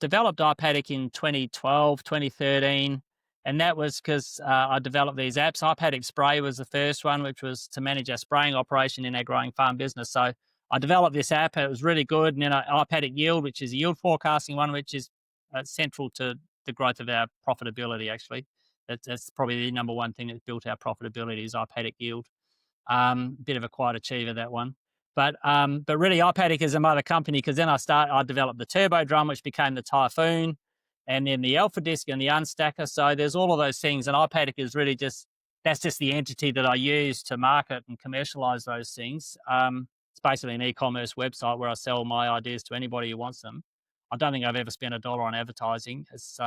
developed iPaddock in 2012, 2013, and that was because I developed these apps. iPaddock Spray was the first one, which was to manage our spraying operation in our growing farm business. So I developed this app. It was really good. And then iPaddock Yield, which is a yield forecasting one, which is central to the growth of our profitability, actually. That's probably the number one thing that's built our profitability is iPaddock Yield. Bit of a quiet achiever, that one. But really, iPaddock is a mother company, because then I developed the Turbo Drum, which became the Typhoon, and then the Alpha Disc and the Unstacker. So there's all of those things, and iPaddock is really just the entity that I use to market and commercialize those things. It's basically an e-commerce website where I sell my ideas to anybody who wants them. I don't think I've ever spent $1 on advertising. It's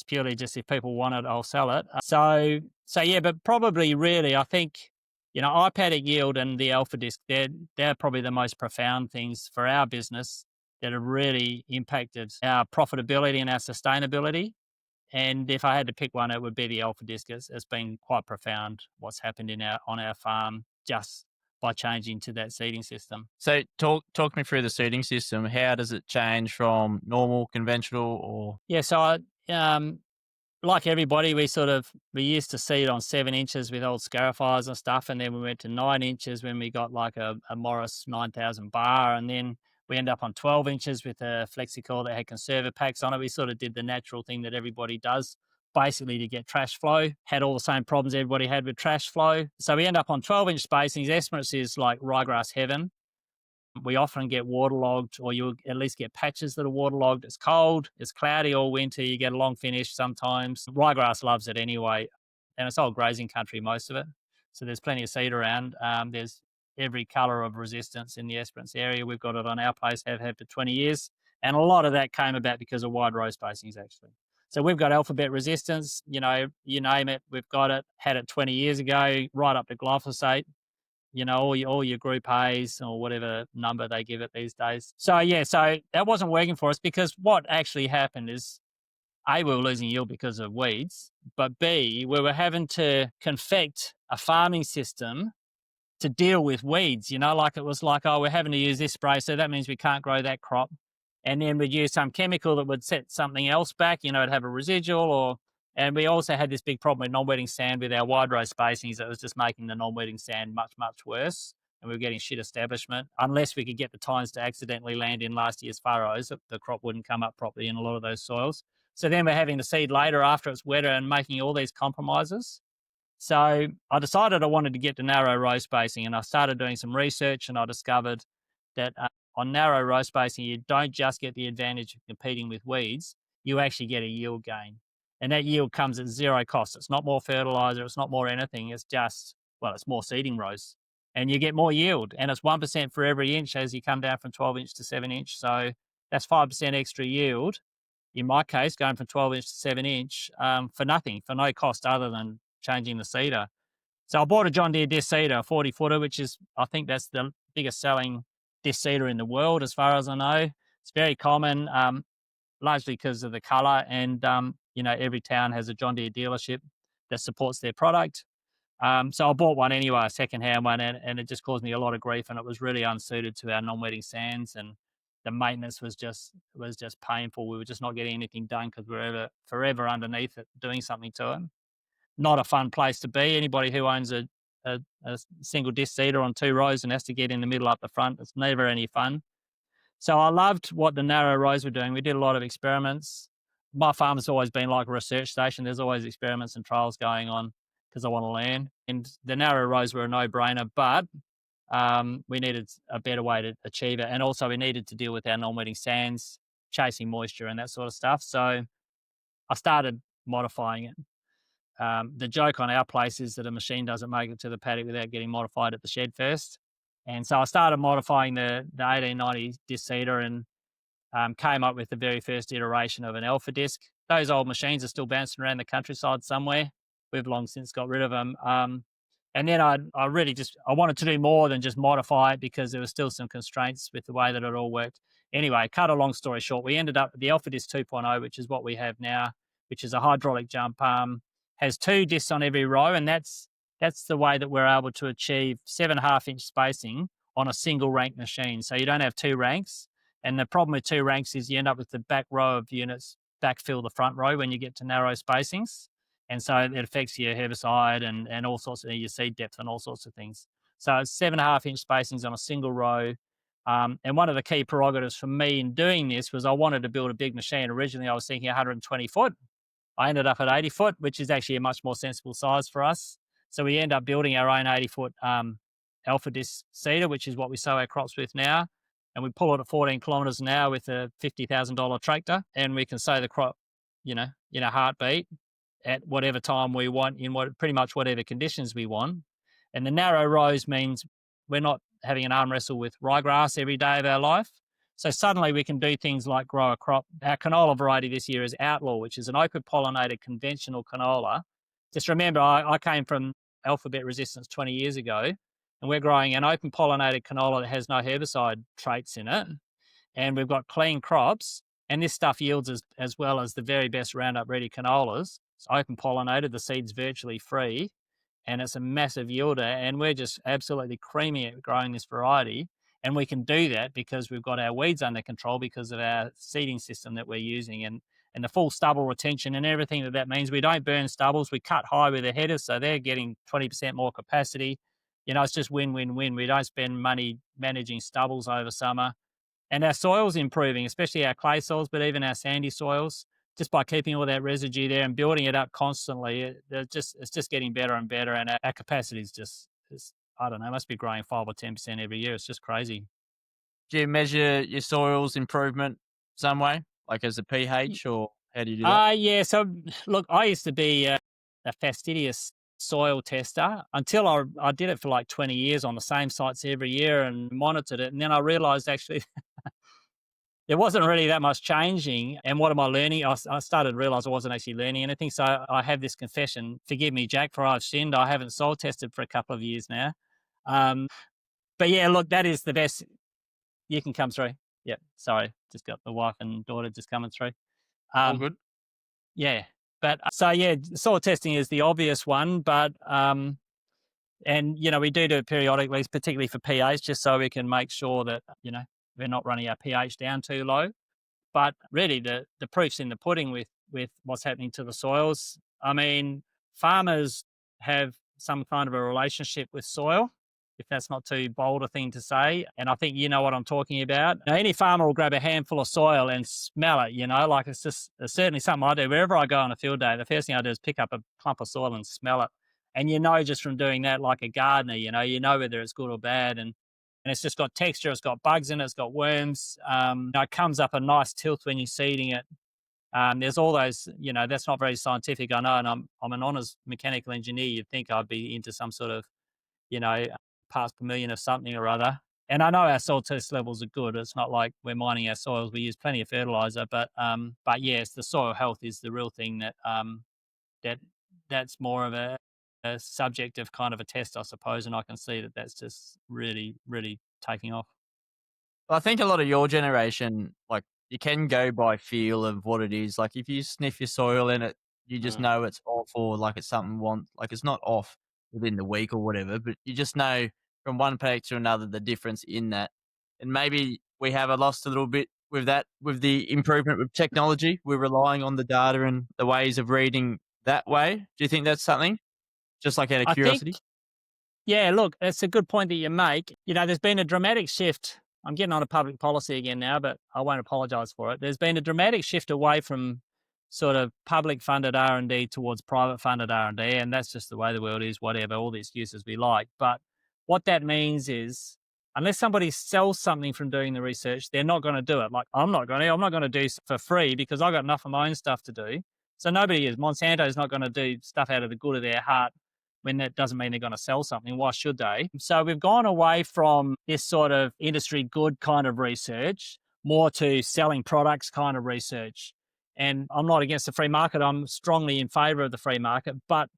purely just, if people want it, I'll sell it. So yeah, but probably really, I think, iPaddock Yield and the Alpha Disc, they're probably the most profound things for our business that have really impacted our profitability and our sustainability. And if I had to pick one, it would be the Alpha Disc. It's been quite profound what's happened on our farm just by changing to that seeding system. So talk me through the seeding system. How does it change from normal, conventional, or Yeah, so like everybody, we used to seed on 7 inches with old scarifiers and stuff, and then we went to 9 inches when we got like a Morris 9000 bar, and then we end up on 12 inches with a FlexiCore that had conserver packs on it. We sort of did the natural thing that everybody does, basically to get trash flow. Had all the same problems everybody had with trash flow, so we end up on 12-inch spacings. Estimates is like ryegrass heaven. We often get waterlogged, or you'll at least get patches that are waterlogged. It's cold, it's cloudy all winter. You get a long finish sometimes. Ryegrass loves it anyway, and it's old grazing country, most of it. So there's plenty of seed around. There's every colour of resistance in the Esperance area. We've got it on our place, have had for 20 years. And a lot of that came about because of wide row spacings, actually. So we've got alphabet resistance, you name it, we've got it. Had it 20 years ago, right up to glyphosate, all your group A's or whatever number they give it these days. So yeah, so that wasn't working for us, because what actually happened is, A, we were losing yield because of weeds, but B, we were having to confect a farming system to deal with weeds. Like, it was like, oh, we're having to use this spray, so that means we can't grow that crop. And then we'd use some chemical that would set something else back, it'd have a residual. And we also had this big problem with non-wetting sand with our wide row spacings. That was just making the non-wetting sand much, much worse. And we were getting shit establishment. Unless we could get the tines to accidentally land in last year's furrows, the crop wouldn't come up properly in a lot of those soils. So then we're having to seed later after it's wetter and making all these compromises. So I decided I wanted to get to narrow row spacing, and I started doing some research, and I discovered that on narrow row spacing, you don't just get the advantage of competing with weeds, you actually get a yield gain. And that yield comes at zero cost. It's not more fertilizer, it's not more anything. It's just, well, it's more seeding rows. And you get more yield. And it's 1% for every inch as you come down from 12-inch to 7-inch. So that's 5% extra yield. In my case, going from 12-inch to 7-inch, for nothing, for no cost other than changing the seeder. So I bought a John Deere disc seeder, a 40-footer, which is, I think that's the biggest selling disc seeder in the world, as far as I know. It's very common, largely because of the color. And, every town has a John Deere dealership that supports their product. So I bought one anyway, a second-hand one, and it just caused me a lot of grief, and it was really unsuited to our non-wetting sands, and the maintenance was just painful. We were just not getting anything done because we were forever underneath it, doing something to it. Not a fun place to be. Anybody who owns a single disc seeder on 2 rows and has to get in the middle up the front, it's never any fun. So I loved what the narrow rows were doing. We did a lot of experiments. My farm has always been like a research station. There's always experiments and trials going on because I want to learn. And the narrow rows were a no-brainer, but we needed a better way to achieve it. And also we needed to deal with our non-wetting sands, chasing moisture and that sort of stuff. So I started modifying it. The joke on our place is that a machine doesn't make it to the paddock without getting modified at the shed first. And so I started modifying the 1890 disc seeder and came up with the very first iteration of an alpha disc. Those old machines are still bouncing around the countryside somewhere. We've long since got rid of them. And then I really just I wanted to do more than just modify it because there was still some constraints with the way that it all worked. Anyway, cut a long story short, we ended up with the Alpha Disc 2.0, which is what we have now, which is a hydraulic jump, has two discs on every row, and that's the way that we're able to achieve 7.5 inch spacing on a single rank machine. So you don't have two ranks. And the problem with two ranks is you end up with the back row of units backfill the front row when you get to narrow spacings. And so it affects your herbicide and all sorts of your seed depth and all sorts of things. So it's 7.5 inch spacings on a single row. And one of the key prerogatives for me in doing this was I wanted to build a big machine. Originally, I was thinking 120 foot. I ended up at 80 foot, which is actually a much more sensible size for us. So we end up building our own 80-foot alpha disc seeder, which is what we sow our crops with now. And we pull it at 14 kilometers an hour with a $50,000 tractor, and we can sow the crop, in a heartbeat at whatever time we want, in pretty much whatever conditions we want. And the narrow rows means we're not having an arm wrestle with ryegrass every day of our life. So suddenly we can do things like grow a crop. Our canola variety this year is Outlaw, which is an open pollinated conventional canola. Just remember, I came from alphabet resistance 20 years ago, and we're growing an open pollinated canola that has no herbicide traits in it. And we've got clean crops, and this stuff yields as well as the very best Roundup Ready canolas. It's open pollinated, the seed's virtually free, and it's a massive yielder. And we're just absolutely creamy at growing this variety. And we can do that because we've got our weeds under control because of our seeding system that we're using and the full stubble retention and everything that means. We don't burn stubbles. We cut high with the headers, so they're getting 20% more capacity. It's just win, win, win. We don't spend money managing stubbles over summer. And our soil's improving, especially our clay soils, but even our sandy soils, just by keeping all that residue there and building it up constantly, it's just getting better and better. And our capacity is, I don't know, must be growing 5 or 10% every year. It's just crazy. Do you measure your soil's improvement some way, like as a pH, or how do you do that? Yeah. So, look, I used to be a fastidious soil tester until I did it for like 20 years on the same sites every year and monitored it. And then I realized actually there wasn't really that much changing. And what am I learning? I started to realize I wasn't actually learning anything. So I have this confession. Forgive me, Jack, for I've sinned. I haven't soil tested for a couple of years now. But yeah, look, that is the best. You can come through. Yep. Sorry. Just got the wife and daughter just coming through. All Um, good. yeah. But so yeah, soil testing is the obvious one, but and we do it periodically, particularly for pH, just so we can make sure that we're not running our pH down too low. But really, the proof's in the pudding with what's happening to the soils. I mean, farmers have some kind of a relationship with soil, if that's not too bold a thing to say. And I think you know what I'm talking about. Now, any farmer will grab a handful of soil and smell it, like it's certainly something I do. Wherever I go on a field day, the first thing I do is pick up a clump of soil and smell it. And just from doing that, like a gardener, whether it's good or bad. And it's just got texture, it's got bugs in it, it's got worms. It comes up a nice tilth when you're seeding it. There's all those, that's not very scientific, I know, and I'm an honors mechanical engineer. You'd think I'd be into some sort of, you know, parts per million of something or other. And I know our soil test levels are good. It's not like we're mining our soils. We use plenty of fertilizer, but yes, the soil health is the real thing that that's more of a subjective kind of a test, I suppose. And I can see that that's just really, really taking off. Well, I think a lot of your generation, like, you can go by feel of what it is. Like, if you sniff your soil in it, you just Mm. know it's off, or like it's something like it's not off within the week or whatever, but you just know from one paddock to another the difference in that. And maybe we have lost a little bit with that, with the improvement with technology. We're relying on the data and the ways of reading that way. Do you think that's something? Just like out of I think curiosity? Yeah, look, it's a good point that you make. There's been a dramatic shift. I'm getting on to public policy again now, but I won't apologise for it. There's been a dramatic shift away from sort of public funded R&D towards private funded R&D, and that's just the way the world is. Whatever, all the excuses we like, but what that means is, unless somebody sells something from doing the research, they're not going to do it. Like I'm not going to. I'm not going to do for free because I got enough of my own stuff to do. So nobody is. Monsanto is not going to do stuff out of the good of their heart when that doesn't mean they're going to sell something. Why should they? So we've gone away from this sort of industry good kind of research more to selling products kind of research. And I'm not against the free market. I'm strongly in favor of the free market, but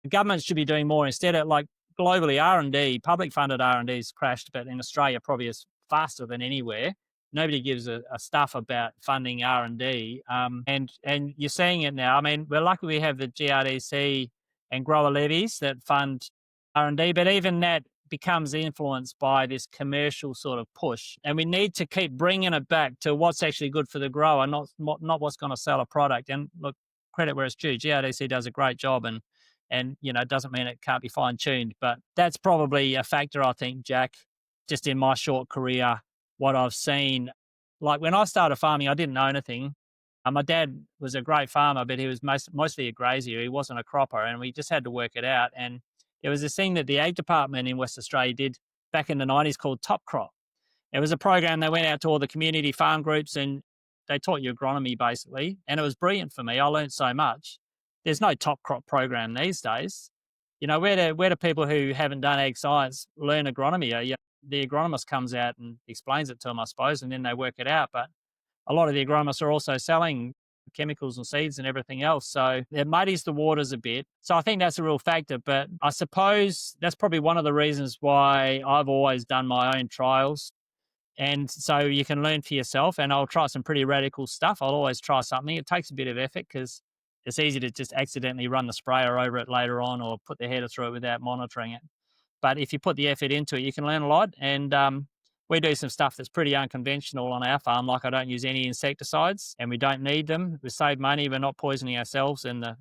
the government should be doing more instead of like globally R&D, public funded R&D has crashed, but in Australia probably is faster than anywhere. Nobody gives a stuff about funding R&D, and you're seeing it now. I mean, we're lucky we have the GRDC and grower levies that fund R&D, but even that becomes influenced by this commercial sort of push, and we need to keep bringing it back to what's actually good for the grower, not what's going to sell a product. And look, credit where it's due, GRDC does a great job, and it doesn't mean it can't be fine tuned, but that's probably a factor, I think, Jack, just in my short career, what I've seen. Like when I started farming, I didn't know anything. My dad was a great farmer, but he was mostly a grazier. He wasn't a cropper, and we just had to work it out. And there was this thing that the ag department in West Australia did back in the 90s called Top Crop. It was a program that went out to all the community farm groups, and they taught you agronomy basically. And it was brilliant for me. I learned so much. There's no top crop program these days. Where do people who haven't done ag science learn agronomy? The agronomist comes out and explains it to them, I suppose, and then they work it out. But a lot of the agronomists are also selling chemicals and seeds and everything else. So it muddies the waters a bit. So I think that's a real factor. But I suppose that's probably one of the reasons why I've always done my own trials. And so you can learn for yourself, and I'll try some pretty radical stuff. I'll always try something. It takes a bit of effort because it's easy to just accidentally run the sprayer over it later on or put the header through it without monitoring it. But if you put the effort into it, you can learn a lot. And we do some stuff that's pretty unconventional on our farm. Like I don't use any insecticides, and we don't need them. We save money. We're not poisoning ourselves and the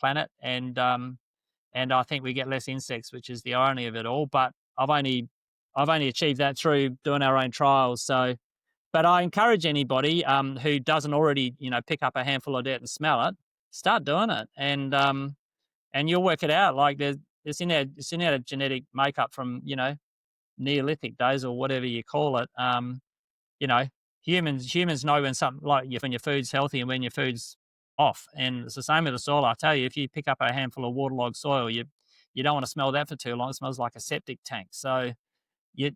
planet. And I think we get less insects, which is the irony of it all. But I've only achieved that through doing our own trials. So, but I encourage anybody who doesn't already, pick up a handful of dirt and smell it, start doing it, and you'll work it out. Like it's in our genetic makeup from Neolithic days or whatever you call it. You know, humans know when something like when your food's healthy and when your food's off, and it's the same with the soil. I tell you, if you pick up a handful of waterlogged soil, you don't want to smell that for too long. It smells like a septic tank. So you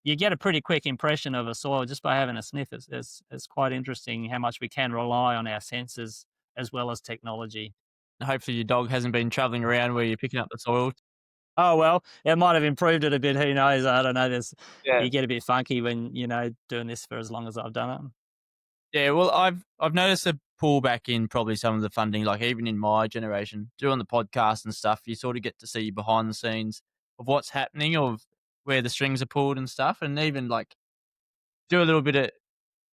get a pretty quick impression of a soil just by having a sniff. It's quite interesting how much we can rely on our senses as well as technology. Hopefully your dog hasn't been traveling around where you're picking up the soil. Oh well, it might have improved it a bit. Who knows? I don't know. Yeah. You get a bit funky when doing this for as long as I've done it. Yeah, well, I've noticed a pullback in probably some of the funding, like even in my generation, doing the podcast and stuff, you sort of get to see behind the scenes of what's happening, of where the strings are pulled and stuff, and even like do a little bit of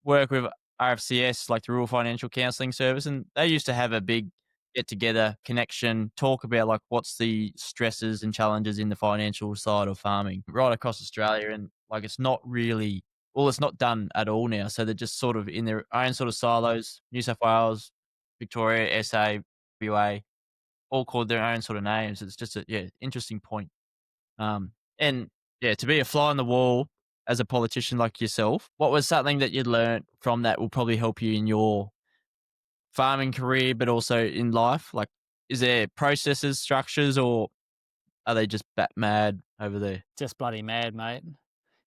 work with RFCS, like the Rural Financial Counselling Service, and they used to have a big get together connection, talk about like what's the stresses and challenges in the financial side of farming right across Australia. And like it's not really, well, it's not done at all now. So they're just sort of in their own sort of silos. New South Wales, Victoria, SA, WA, all called their own sort of names. It's just a interesting point. And yeah, to be a fly on the wall as a politician like yourself, what was something that you'd learned from that will probably help you in your farming career, but also in life? Like, is there processes, structures, or are they just bat mad over there? Just bloody mad, mate.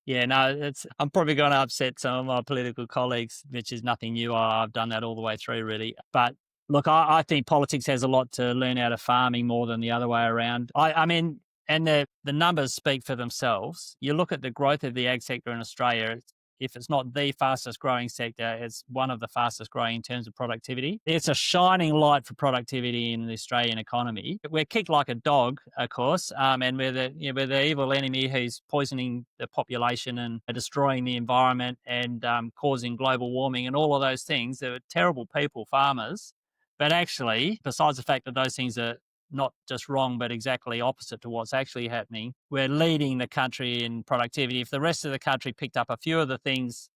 Yeah, no, I'm probably going to upset some of my political colleagues, which is nothing new. I've done that all the way through, really. But look, I think politics has a lot to learn out of farming more than the other way around. I mean, and the numbers speak for themselves. You look at the growth of the ag sector in Australia. If it's not the fastest growing sector, it's one of the fastest growing in terms of productivity. It's a shining light for productivity in the Australian economy. We're kicked like a dog, of course, and we're the evil enemy who's poisoning the population and destroying the environment and causing global warming and all of those things. They're terrible people, farmers. But actually, besides the fact that those things are not just wrong, but exactly opposite to what's actually happening. We're leading the country in productivity. If the rest of the country picked up a few of the things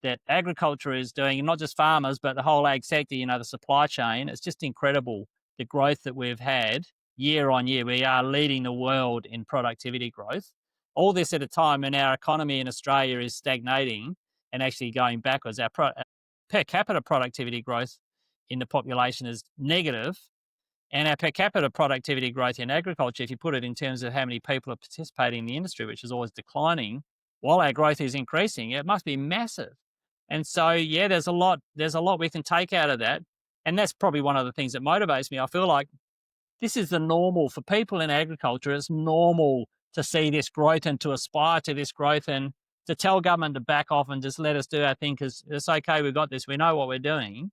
that agriculture is doing, and not just farmers, but the whole ag sector, the supply chain, it's just incredible the growth that we've had year on year. We are leading the world in productivity growth. All this at a time when our economy in Australia is stagnating and actually going backwards. Our per capita productivity growth in the population is negative, And our per capita productivity growth in agriculture, if you put it in terms of how many people are participating in the industry, which is always declining, while our growth is increasing, it must be massive. And so, yeah, there's a lot we can take out of that. And that's probably one of the things that motivates me. I feel like this is the normal for people in agriculture. It's normal to see this growth and to aspire to this growth and to tell government to back off and just let us do our thing because it's okay. We've got this. We know what we're doing.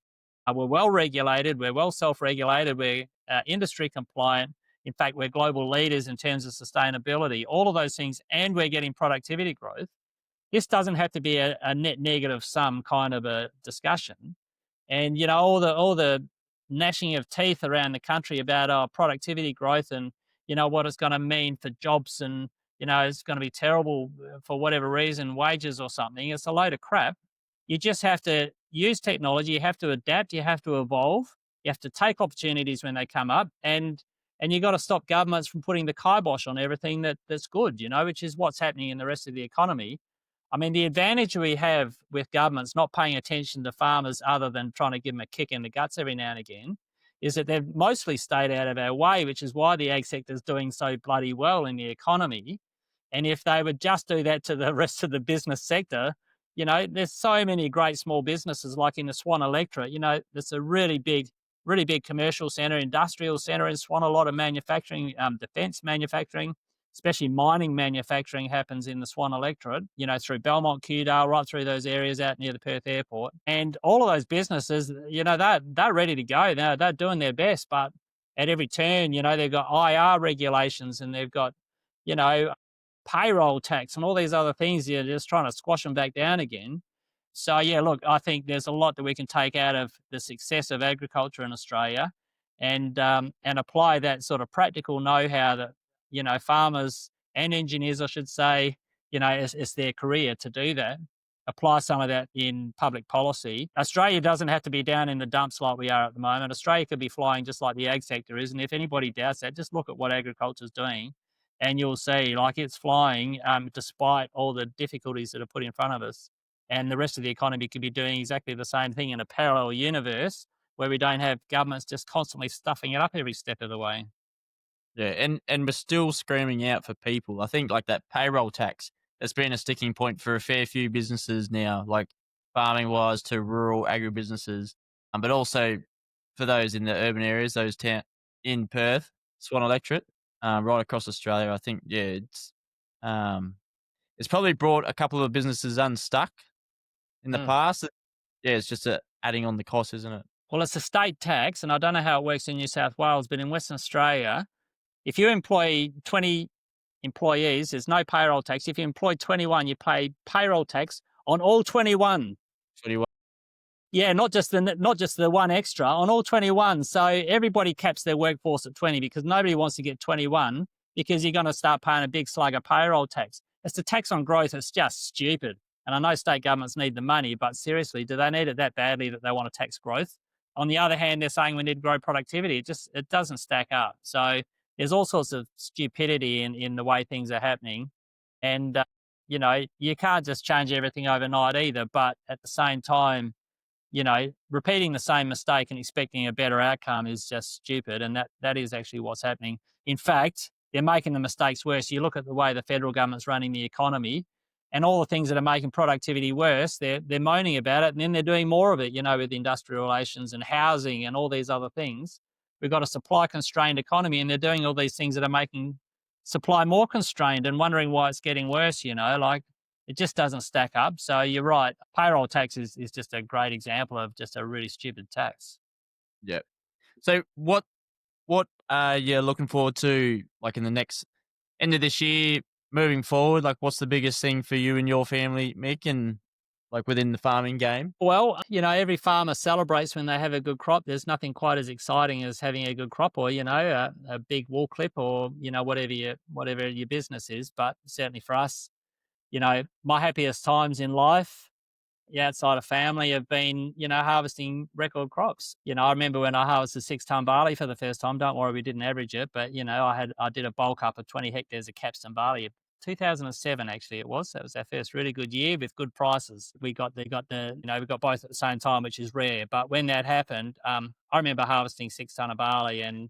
We're well regulated. We're well self regulated. We're industry compliant. In fact, we're global leaders in terms of sustainability, all of those things, and we're getting productivity growth. This doesn't have to be a net negative sum kind of a discussion. And all the gnashing of teeth around the country about our productivity growth and what it's going to mean for jobs and it's going to be terrible for whatever reason, wages or something. It's a load of crap. You just have to use technology. You have to adapt. You have to evolve. You have to take opportunities when they come up, and you got to stop governments from putting the kibosh on everything that's good. Which is what's happening in the rest of the economy. I mean, the advantage we have with governments not paying attention to farmers other than trying to give them a kick in the guts every now and again is that they've mostly stayed out of our way, which is why the ag sector is doing so bloody well in the economy. And if they would just do that to the rest of the business sector, there's so many great small businesses like in the Swan Electorate, it's a really big commercial centre, industrial centre in Swan, a lot of manufacturing, defence manufacturing, especially mining manufacturing happens in the Swan Electorate, through Belmont, Kewdale, right through those areas out near the Perth airport. And all of those businesses, they're ready to go. They're doing their best, but at every turn, they've got IR regulations and they've got, you know, payroll tax and all these other things. You're just trying to squash them back down again. So yeah, look, I think there's a lot that we can take out of the success of agriculture in Australia, and apply that sort of practical know-how that farmers and engineers, I should say, it's their career to do that. Apply some of that in public policy. Australia doesn't have to be down in the dumps like we are at the moment. Australia could be flying just like the ag sector is. And if anybody doubts that, just look at what agriculture is doing, and you'll see like it's flying despite all the difficulties that are put in front of us. And the rest of the economy could be doing exactly the same thing in a parallel universe where we don't have governments just constantly stuffing it up every step of the way. Yeah, and we're still screaming out for people. I think like that payroll tax has been a sticking point for a fair few businesses now, like farming wise to rural agribusinesses, but also for those in the urban areas, those town in Perth, Swan Electorate, right across Australia. I think um, it's probably brought a couple of businesses unstuck in the Mm. past. Yeah, it's just adding on the cost, isn't it? Well, it's a state tax, and I don't know how it works in New South Wales, but in Western Australia, if you employ 20 employees, there's no payroll tax. If you employ 21, you pay payroll tax on all 21. What do you want? Yeah, not just the one extra on all 21. So everybody caps their workforce at 20 because nobody wants to get 21 because you're going to start paying a big slug of payroll tax. It's the tax on growth. It's just stupid. And I know state governments need the money, but seriously, do they need it that badly that they want to tax growth? On the other hand, they're saying we need to grow productivity. It doesn't stack up. So there's all sorts of stupidity in the way things are happening. And, you can't just change everything overnight either. But at the same time, repeating the same mistake and expecting a better outcome is just stupid. And that is actually what's happening. In fact, they're making the mistakes worse. You look at the way the federal government's running the economy and all the things that are making productivity worse, they're moaning about it. And then they're doing more of it, with industrial relations and housing and all these other things. We've got a supply constrained economy and they're doing all these things that are making supply more constrained and wondering why it's getting worse, like it just doesn't stack up. So you're right. Payroll tax is just a great example of just a really stupid tax. Yeah. So what are you looking forward to, like, in the next end of this year, moving forward? Like, what's the biggest thing for you and your family, Mick, and like within the farming game? Well, every farmer celebrates when they have a good crop. There's nothing quite as exciting as having a good crop or, a big wool clip or, whatever your business is. But certainly for us, my happiest times in life, yeah, outside of family have been, harvesting record crops. I remember when I harvested 6 ton barley for the first time. Don't worry, we didn't average it, but I did a bulk up of 20 hectares of capstan barley. 2007 actually it was. That was our first really good year with good prices. We got both at the same time, which is rare. But when that happened, I remember harvesting 6 ton of barley, and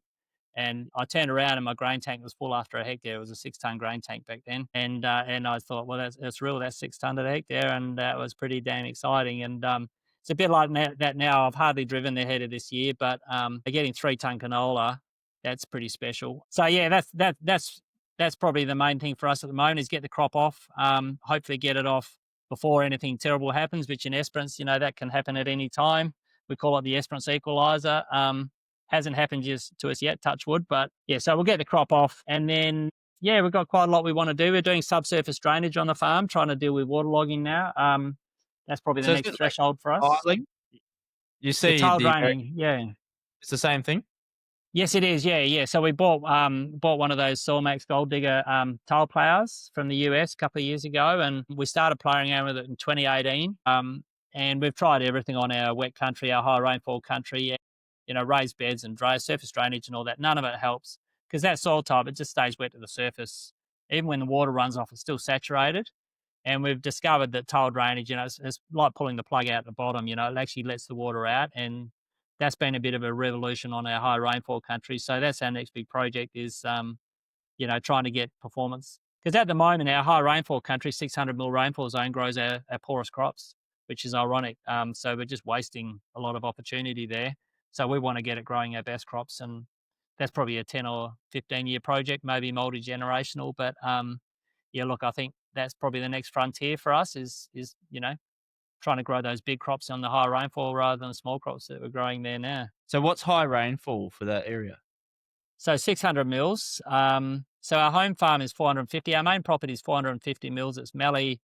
And I turned around and my grain tank was full after a hectare. It was a 6 ton grain tank back then. And I thought, well, that's real. That's 6 ton a hectare. And that was pretty damn exciting. And it's a bit like that now. I've hardly driven the header this year, but getting 3 ton canola, that's pretty special. So yeah, that's probably the main thing for us at the moment is get the crop off. Hopefully get it off before anything terrible happens, which in Esperance, that can happen at any time. We call it the Esperance equalizer. Hasn't happened just to us yet, touch wood. But yeah, so we'll get the crop off. And then, yeah, we've got quite a lot we want to do. We're doing subsurface drainage on the farm, trying to deal with waterlogging now. That's probably the So is next it like threshold for us. tiling? You Yeah, see tile the draining, yeah. it's the same thing? Yes, it is. Yeah, yeah. So we bought one of those Sawmax Gold Digger tile plows from the US a couple of years ago, and we started playing around with it in 2018. And we've tried everything on our wet country, our high rainfall country, raised beds and surface drainage and all that. None of it helps because that soil type it just stays wet to the surface. Even when the water runs off, it's still saturated. And we've discovered that tile drainage, it's like pulling the plug out the bottom. It actually lets the water out, and that's been a bit of a revolution on our high rainfall country. So that's our next big project is, trying to get performance. Because at the moment, our high rainfall country, 600 mil rainfall zone, grows our poorest crops, which is ironic. So we're just wasting a lot of opportunity there. So we want to get it growing our best crops, and that's probably a 10 or 15-year project, maybe multi-generational. But yeah, look, I think that's probably the next frontier for us is trying to grow those big crops on the high rainfall rather than the small crops that we're growing there now. So what's high rainfall for that area? So 600 mils. So our home farm is 450. Our main property is 450 mils. It's mallee,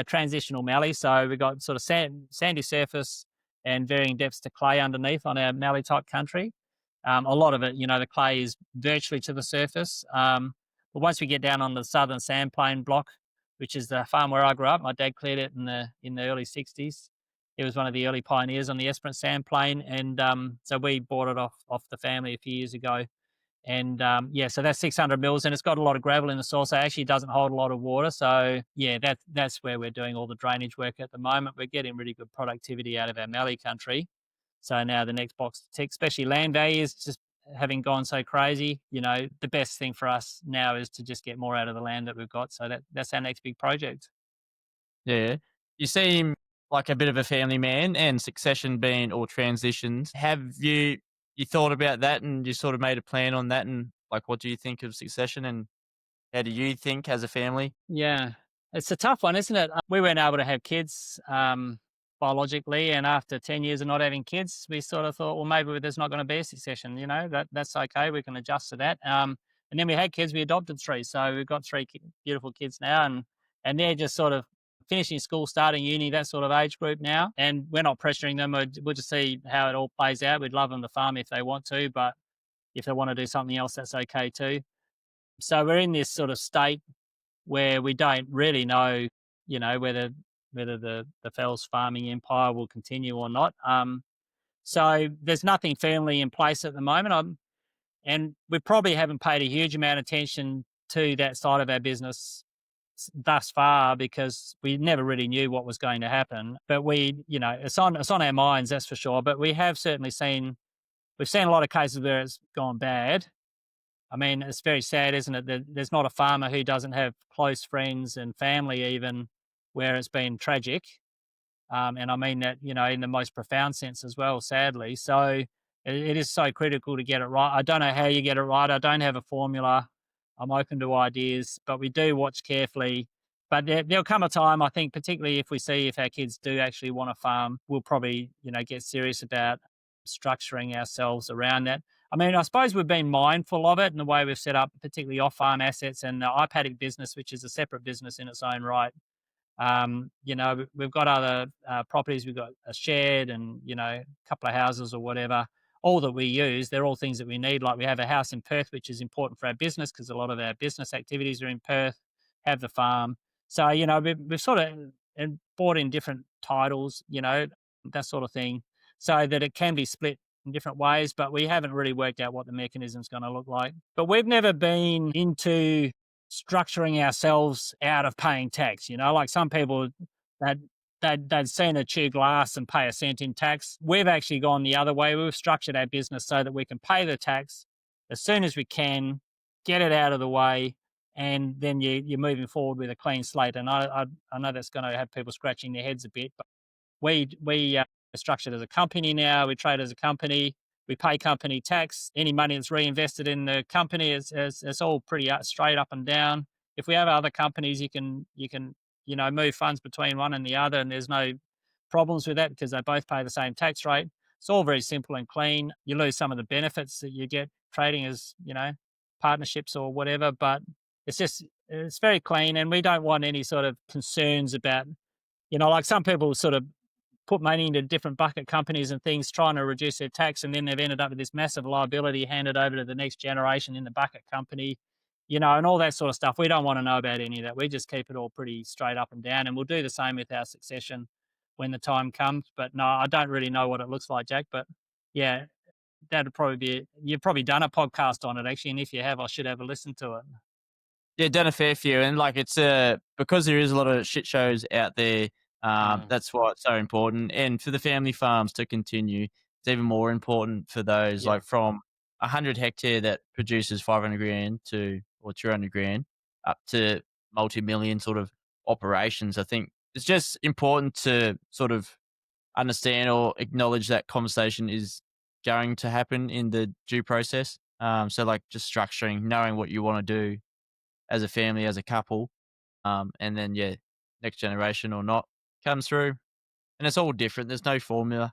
transitional mallee. So we've got sort of sandy surface and varying depths to clay underneath on our mallee type country. A lot of it, the clay is virtually to the surface. But once we get down on the southern sandplain block, which is the farm where I grew up, my dad cleared it in the early 60s. He was one of the early pioneers on the Esperance sandplain, and so we bought it off the family a few years ago. And yeah, so that's 600 mils, and it's got a lot of gravel in the soil, so it actually doesn't hold a lot of water. So yeah, that's where we're doing all the drainage work at the moment. We're getting really good productivity out of our mallee country. So now the next box to tick, especially land values, just having gone so crazy. The best thing for us now is to just get more out of the land that we've got. So that's our next big project. Yeah. You seem like a bit of a family man and succession being or transitions. Have you thought about that and you sort of made a plan on that and like what do you think of succession and how do you think as a family? Yeah, it's a tough one, isn't it? We weren't able to have kids biologically, and after 10 years of not having kids, we sort of thought, well, maybe there's not going to be a succession. That's okay. We can adjust to that. And then we had kids. We adopted three, so we've got three beautiful kids now, and they're just sort of finishing school, starting uni, that sort of age group now. And we're not pressuring them. We'll just see how it all plays out. We'd love them to farm if they want to, but if they want to do something else, that's okay too. So we're in this sort of state where we don't really know, whether the Fels farming empire will continue or not. So there's nothing firmly in place at the moment. And we probably haven't paid a huge amount of attention to that side of our business thus far because we never really knew what was going to happen. But it's on our minds, that's for sure. But we've seen a lot of cases where it's gone bad. I mean, it's very sad, isn't it? That there's not a farmer who doesn't have close friends and family, even where it's been tragic. And I mean that, in the most profound sense as well, sadly. So it is so critical to get it right. I don't know how you get it right. I don't have a formula. I'm open to ideas, but we do watch carefully. But there'll come a time, I think, particularly if we see if our kids do actually want to farm, we'll probably, get serious about structuring ourselves around that. I mean, I suppose we've been mindful of it in the way we've set up, particularly off-farm assets and the paddock business, which is a separate business in its own right. We've got other properties. We've got a shed and, a couple of houses or whatever, all that we use. They're all things that we need. Like we have a house in Perth, which is important for our business because a lot of our business activities are in Perth, have the farm. So, we've sort of bought in different titles, that sort of thing, so that it can be split in different ways, but we haven't really worked out what the mechanism is going to look like. But we've never been into structuring ourselves out of paying tax. Like some people that they'd seen a chew glass and pay a cent in tax. We've actually gone the other way. We've structured our business so that we can pay the tax as soon as we can, get it out of the way, and then you're moving forward with a clean slate. And I know that's going to have people scratching their heads a bit, but we are structured as a company now. We trade as a company. We pay company tax. Any money that's reinvested in the company is it's all pretty straight up and down. If we have other companies, you can move funds between one and the other, and there's no problems with that because they both pay the same tax rate. It's all very simple and clean. You lose some of the benefits that you get trading as partnerships or whatever, but it's very clean, and we don't want any sort of concerns about like some people sort of put money into different bucket companies and things trying to reduce their tax, and then they've ended up with this massive liability handed over to the next generation in the bucket company, and all that sort of stuff. We don't want to know about any of that. We just keep it all pretty straight up and down, and we'll do the same with our succession when the time comes. But no, I don't really know what it looks like, Jack. But yeah, that'd probably be it. You've probably done a podcast on it actually, and if you have, I should have a listen to it. Yeah, done a fair few, and like it's because there is a lot of shit shows out there. Mm, That's why it's so important, and for the family farms to continue, it's even more important for those yeah, like from 100 hectare that produces 500 grand to or 200 grand up to multi-million sort of operations. I think it's just important to sort of understand or acknowledge that conversation is going to happen in the due process. So like just structuring, knowing what you want to do as a family, as a couple, and then yeah, next generation or not comes through, and it's all different. There's no formula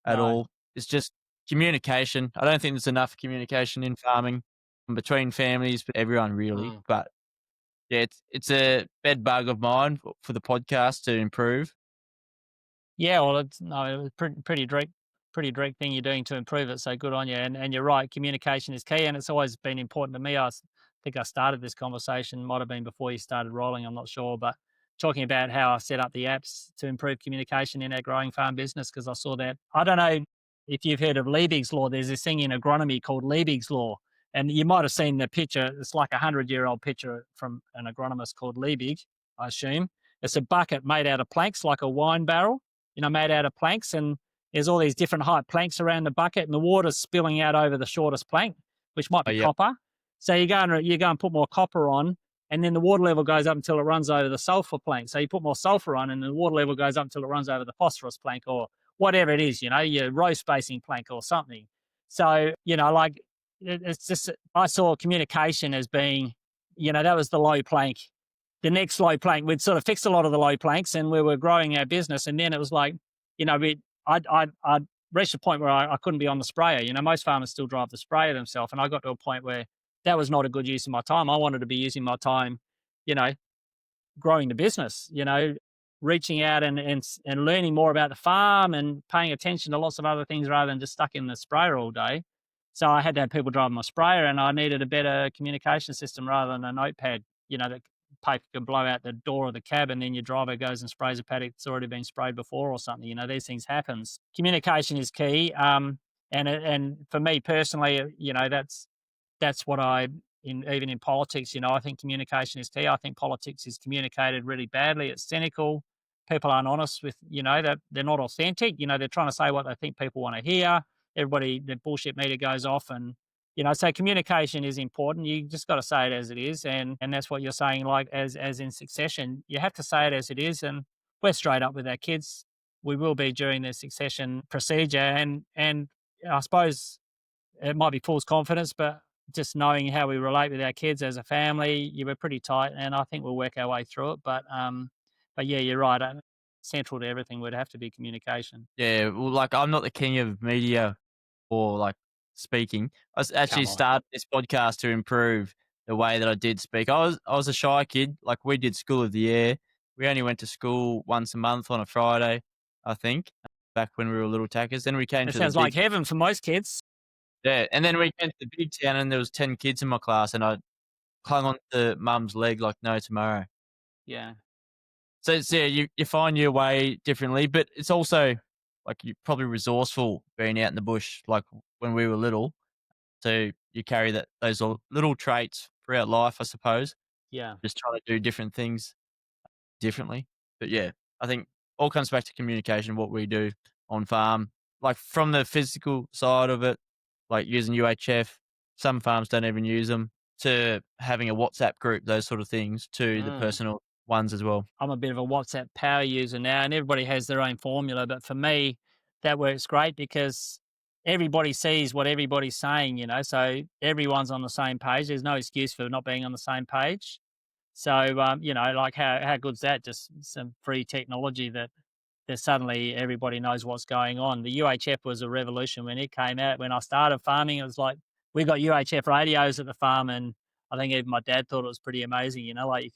at no, all. It's just communication. I don't think there's enough communication in farming between families, but everyone really. mm. But yeah, it's a bed bug of mine for the podcast to improve. Yeah, well, it's no, it was pretty direct thing you're doing to improve it. So good on you. And you're right, communication is key, and it's always been important to me. Think I started this conversation, might have been before you started rolling. I'm not sure, but talking about how I set up the apps to improve communication in our growing farm business because I saw that. I don't know if you've heard of Liebig's law. There's this thing in agronomy called Liebig's law, and you might have seen the picture. It's like 100-year-old picture from an agronomist called Liebig, I assume. It's a bucket made out of planks, like a wine barrel, made out of planks. And there's all these different height planks around the bucket, and the water's spilling out over the shortest plank, which might Oh, be yep. copper. So you go and put more copper on, and then the water level goes up until it runs over the sulfur plank. So you put more sulfur on, and the water level goes up until it runs over the phosphorus plank or whatever it is, your row spacing plank or something. So, like it's just, I saw communication as being, that was the low plank. The next low plank, we'd sort of fixed a lot of the low planks and we were growing our business. And then it was like, I'd reached a point where I couldn't be on the sprayer. Most farmers still drive the sprayer themselves. And I got to a point where that was not a good use of my time. I wanted to be using my time, you know, growing the business, reaching out and learning more about the farm and paying attention to lots of other things rather than just stuck in the sprayer all day. So I had to have people driving my sprayer, and I needed a better communication system rather than a notepad, that paper could blow out the door of the cab and then your driver goes and sprays a paddock that's already been sprayed before or something. These things happens. Communication is key. And for me personally, that's what even in politics, I think communication is key. I think politics is communicated really badly. It's cynical. People aren't honest with, that they're not authentic. They're trying to say what they think people want to hear. Everybody, the bullshit meter goes off, and so communication is important. You just got to say it as it is, and that's what you're saying. Like as in succession, you have to say it as it is, and we're straight up with our kids. We will be during the succession procedure, and I suppose it might be false confidence, but just knowing how we relate with our kids as a family, you were pretty tight, and I think we'll work our way through it. But yeah, you're right. Central to everything would have to be communication. Yeah, well, like I'm not the king of media or like speaking. Actually Come on. started this podcast to improve the way that I did speak. I was a shy kid. Like we did School of the Air. We only went to school once a month on a Friday, I think, back when we were little tackers. Then we came It to the sounds big like heaven for most kids. yeah, and then we came to the big town and there was 10 kids in my class and I clung on to mum's leg like no tomorrow. Yeah, So it's, yeah, you find your way differently, but it's also like you're probably resourceful being out in the bush, like when we were little. So you carry those little traits throughout life, I suppose. yeah. Just trying to do different things differently. But yeah, I think all comes back to communication. What we do on farm, like from the physical side of it, like using UHF. Some farms don't even use them, to having a WhatsApp group, those sort of things, to the Mm. personal ones as well. I'm a bit of a WhatsApp power user now, and everybody has their own formula. But for me, that works great because everybody sees what everybody's saying, so everyone's on the same page. There's no excuse for not being on the same page. So, like how good's that? Just some free technology that there's suddenly everybody knows what's going on. The UHF was a revolution when it came out. When I started farming, it was like we got UHF radios at the farm, and I think even my dad thought it was pretty amazing. Like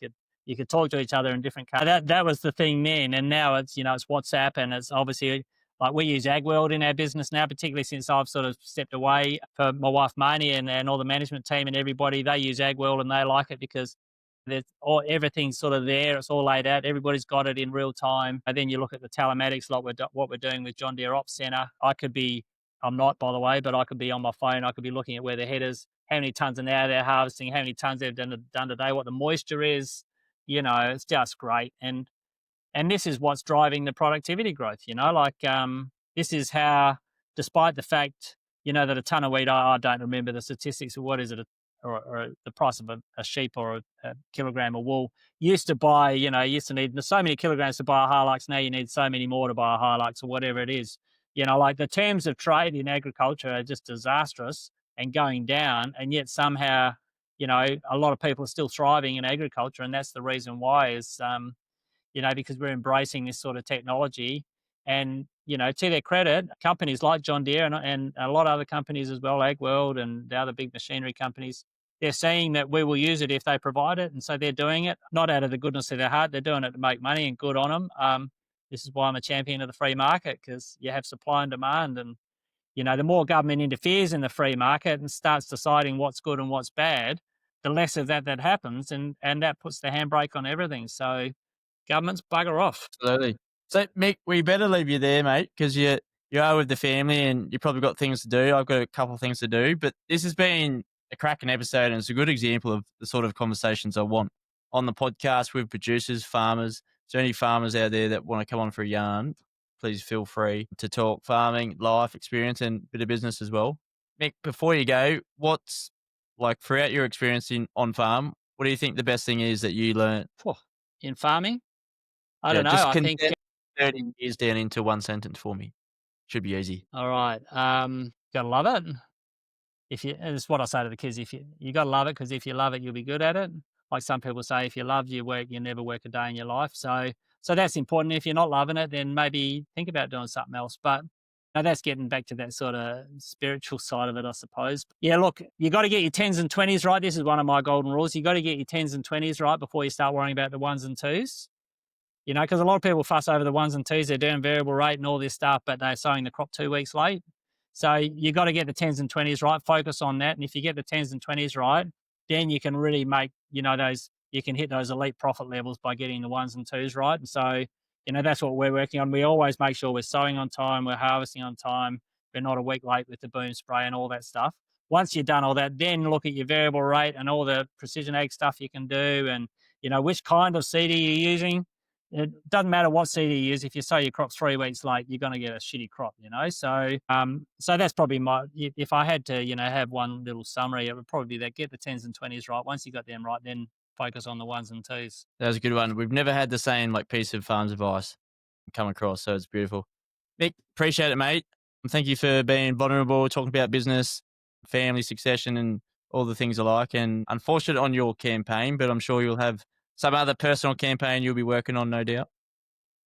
you could talk to each other in different. That was the thing then, and now it's WhatsApp, and it's obviously like we use AgWorld in our business now, particularly since I've sort of stepped away. For my wife Marnie and all the management team and everybody, they use AgWorld and they like it because there's everything's sort of there. It's all laid out. Everybody's got it in real time. And then you look at the telematics, like what we're doing with John Deere Ops Center. I'm not, by the way, but I could be on my phone. I could be looking at where the headers, how many tons an hour they're harvesting, how many tons they've done today, what the moisture is. It's just great. And this is what's driving the productivity growth. This is how, despite the fact that a ton of wheat, I don't remember the statistics of what is it, or the price of a sheep or a kilogram of wool. Used to need so many kilograms to buy a Hilux. Now you need so many more to buy a Hilux or whatever it is. Like the terms of trade in agriculture are just disastrous and going down, and yet somehow a lot of people are still thriving in agriculture, and that's the reason why is because we're embracing this sort of technology. And, to their credit, companies like John Deere and a lot of other companies as well, AgWorld and the other big machinery companies, they're saying that we will use it if they provide it. And so they're doing it, not out of the goodness of their heart. They're doing it to make money, and good on them. This is why I'm a champion of the free market, because you have supply and demand. And, the more government interferes in the free market and starts deciding what's good and what's bad, the less of that happens. And that puts the handbrake on everything. So, governments bugger off. Absolutely. So, Mick, we better leave you there, mate, because you are with the family and you probably got things to do. I've got a couple of things to do, but this has been a cracking episode, and it's a good example of the sort of conversations I want on the podcast with producers, farmers. Is there any farmers out there that want to come on for a yarn? Please feel free to talk farming, life experience, and a bit of business as well. Mick, before you go, what's like throughout your experience on farm? What do you think the best thing is that you learned? Phew. In farming, I Yeah, don't know. just I think, condense 30 years down into one sentence for me. Should be easy. all right, gotta love it. It's what I say to the kids. If you gotta love it, because if you love it, you'll be good at it. Like some people say, if you love your work, you never work a day in your life. So that's important. If you're not loving it, then maybe think about doing something else. But now that's getting back to that sort of spiritual side of it, I suppose. Yeah, look, you got to get your tens and twenties right. This is one of my golden rules. You got to get your tens and twenties right before you start worrying about the ones and twos. Because a lot of people fuss over the ones and twos. They're doing variable rate and all this stuff, but they're sowing the crop 2 weeks late. So you got to get the tens and twenties right. Focus on that, and if you get the tens and twenties right, then you can really make those. You can hit those elite profit levels by getting the ones and twos right. And so that's what we're working on. We always make sure we're sowing on time, we're harvesting on time, we're not a week late with the boom spray and all that stuff. Once you've done all that, then look at your variable rate and all the precision ag stuff you can do, and which kind of seed are you using. It doesn't matter what seed you use. If you sow your crop 3 weeks late, you're going to get a shitty crop, So that's probably if I had to, have one little summary, it would probably be that: get the tens and twenties right. Once you got them right, then focus on the ones and twos. That was a good one. We've never had the same like piece of farms advice come across, so it's beautiful. Mick, appreciate it, mate. And thank you for being vulnerable, talking about business, family succession, and all the things I like. And unfortunate on your campaign, but I'm sure you'll have some other personal campaign you'll be working on, no doubt.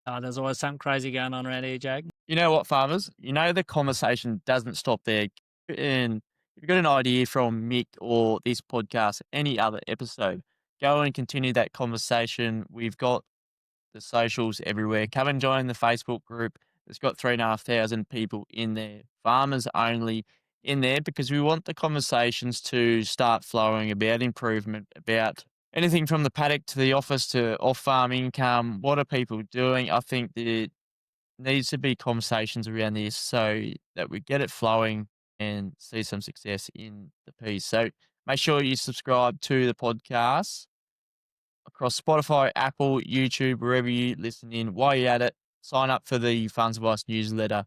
There's always something crazy going on around here, Jake. You know what, farmers? The conversation doesn't stop there. And if you've got an idea from Mick or this podcast, any other episode, go and continue that conversation. We've got the socials everywhere. Come and join the Facebook group. It's got 3,500 people in there, farmers only in there, because we want the conversations to start flowing about improvement, about anything from the paddock to the office to off-farm income. What are people doing? I think there needs to be conversations around this so that we get it flowing and see some success in the piece. So make sure you subscribe to the podcast across Spotify, Apple, YouTube, wherever you listen in. While you're at it, sign up for the Farms of Us newsletter,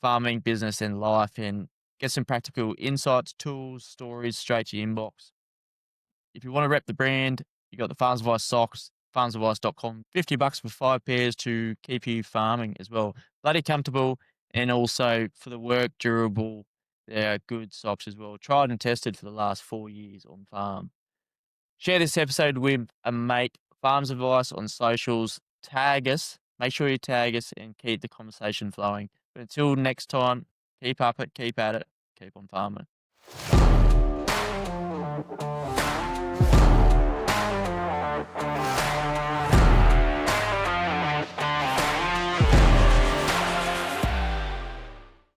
farming, business, and life. And Get some practical insights, tools, stories straight to your inbox. If you want to rep the brand, you got the Farms Advice socks, farmsadvice.com, $50 for 5 pairs to keep you farming as well. Bloody comfortable, and also for the work, durable. They're good socks as well. Tried and tested for the last 4 years on farm. Share this episode with a mate. Farms Advice on socials. Tag us. Make sure you tag us and keep the conversation flowing. But until next time, keep up it, keep at it, keep on farming.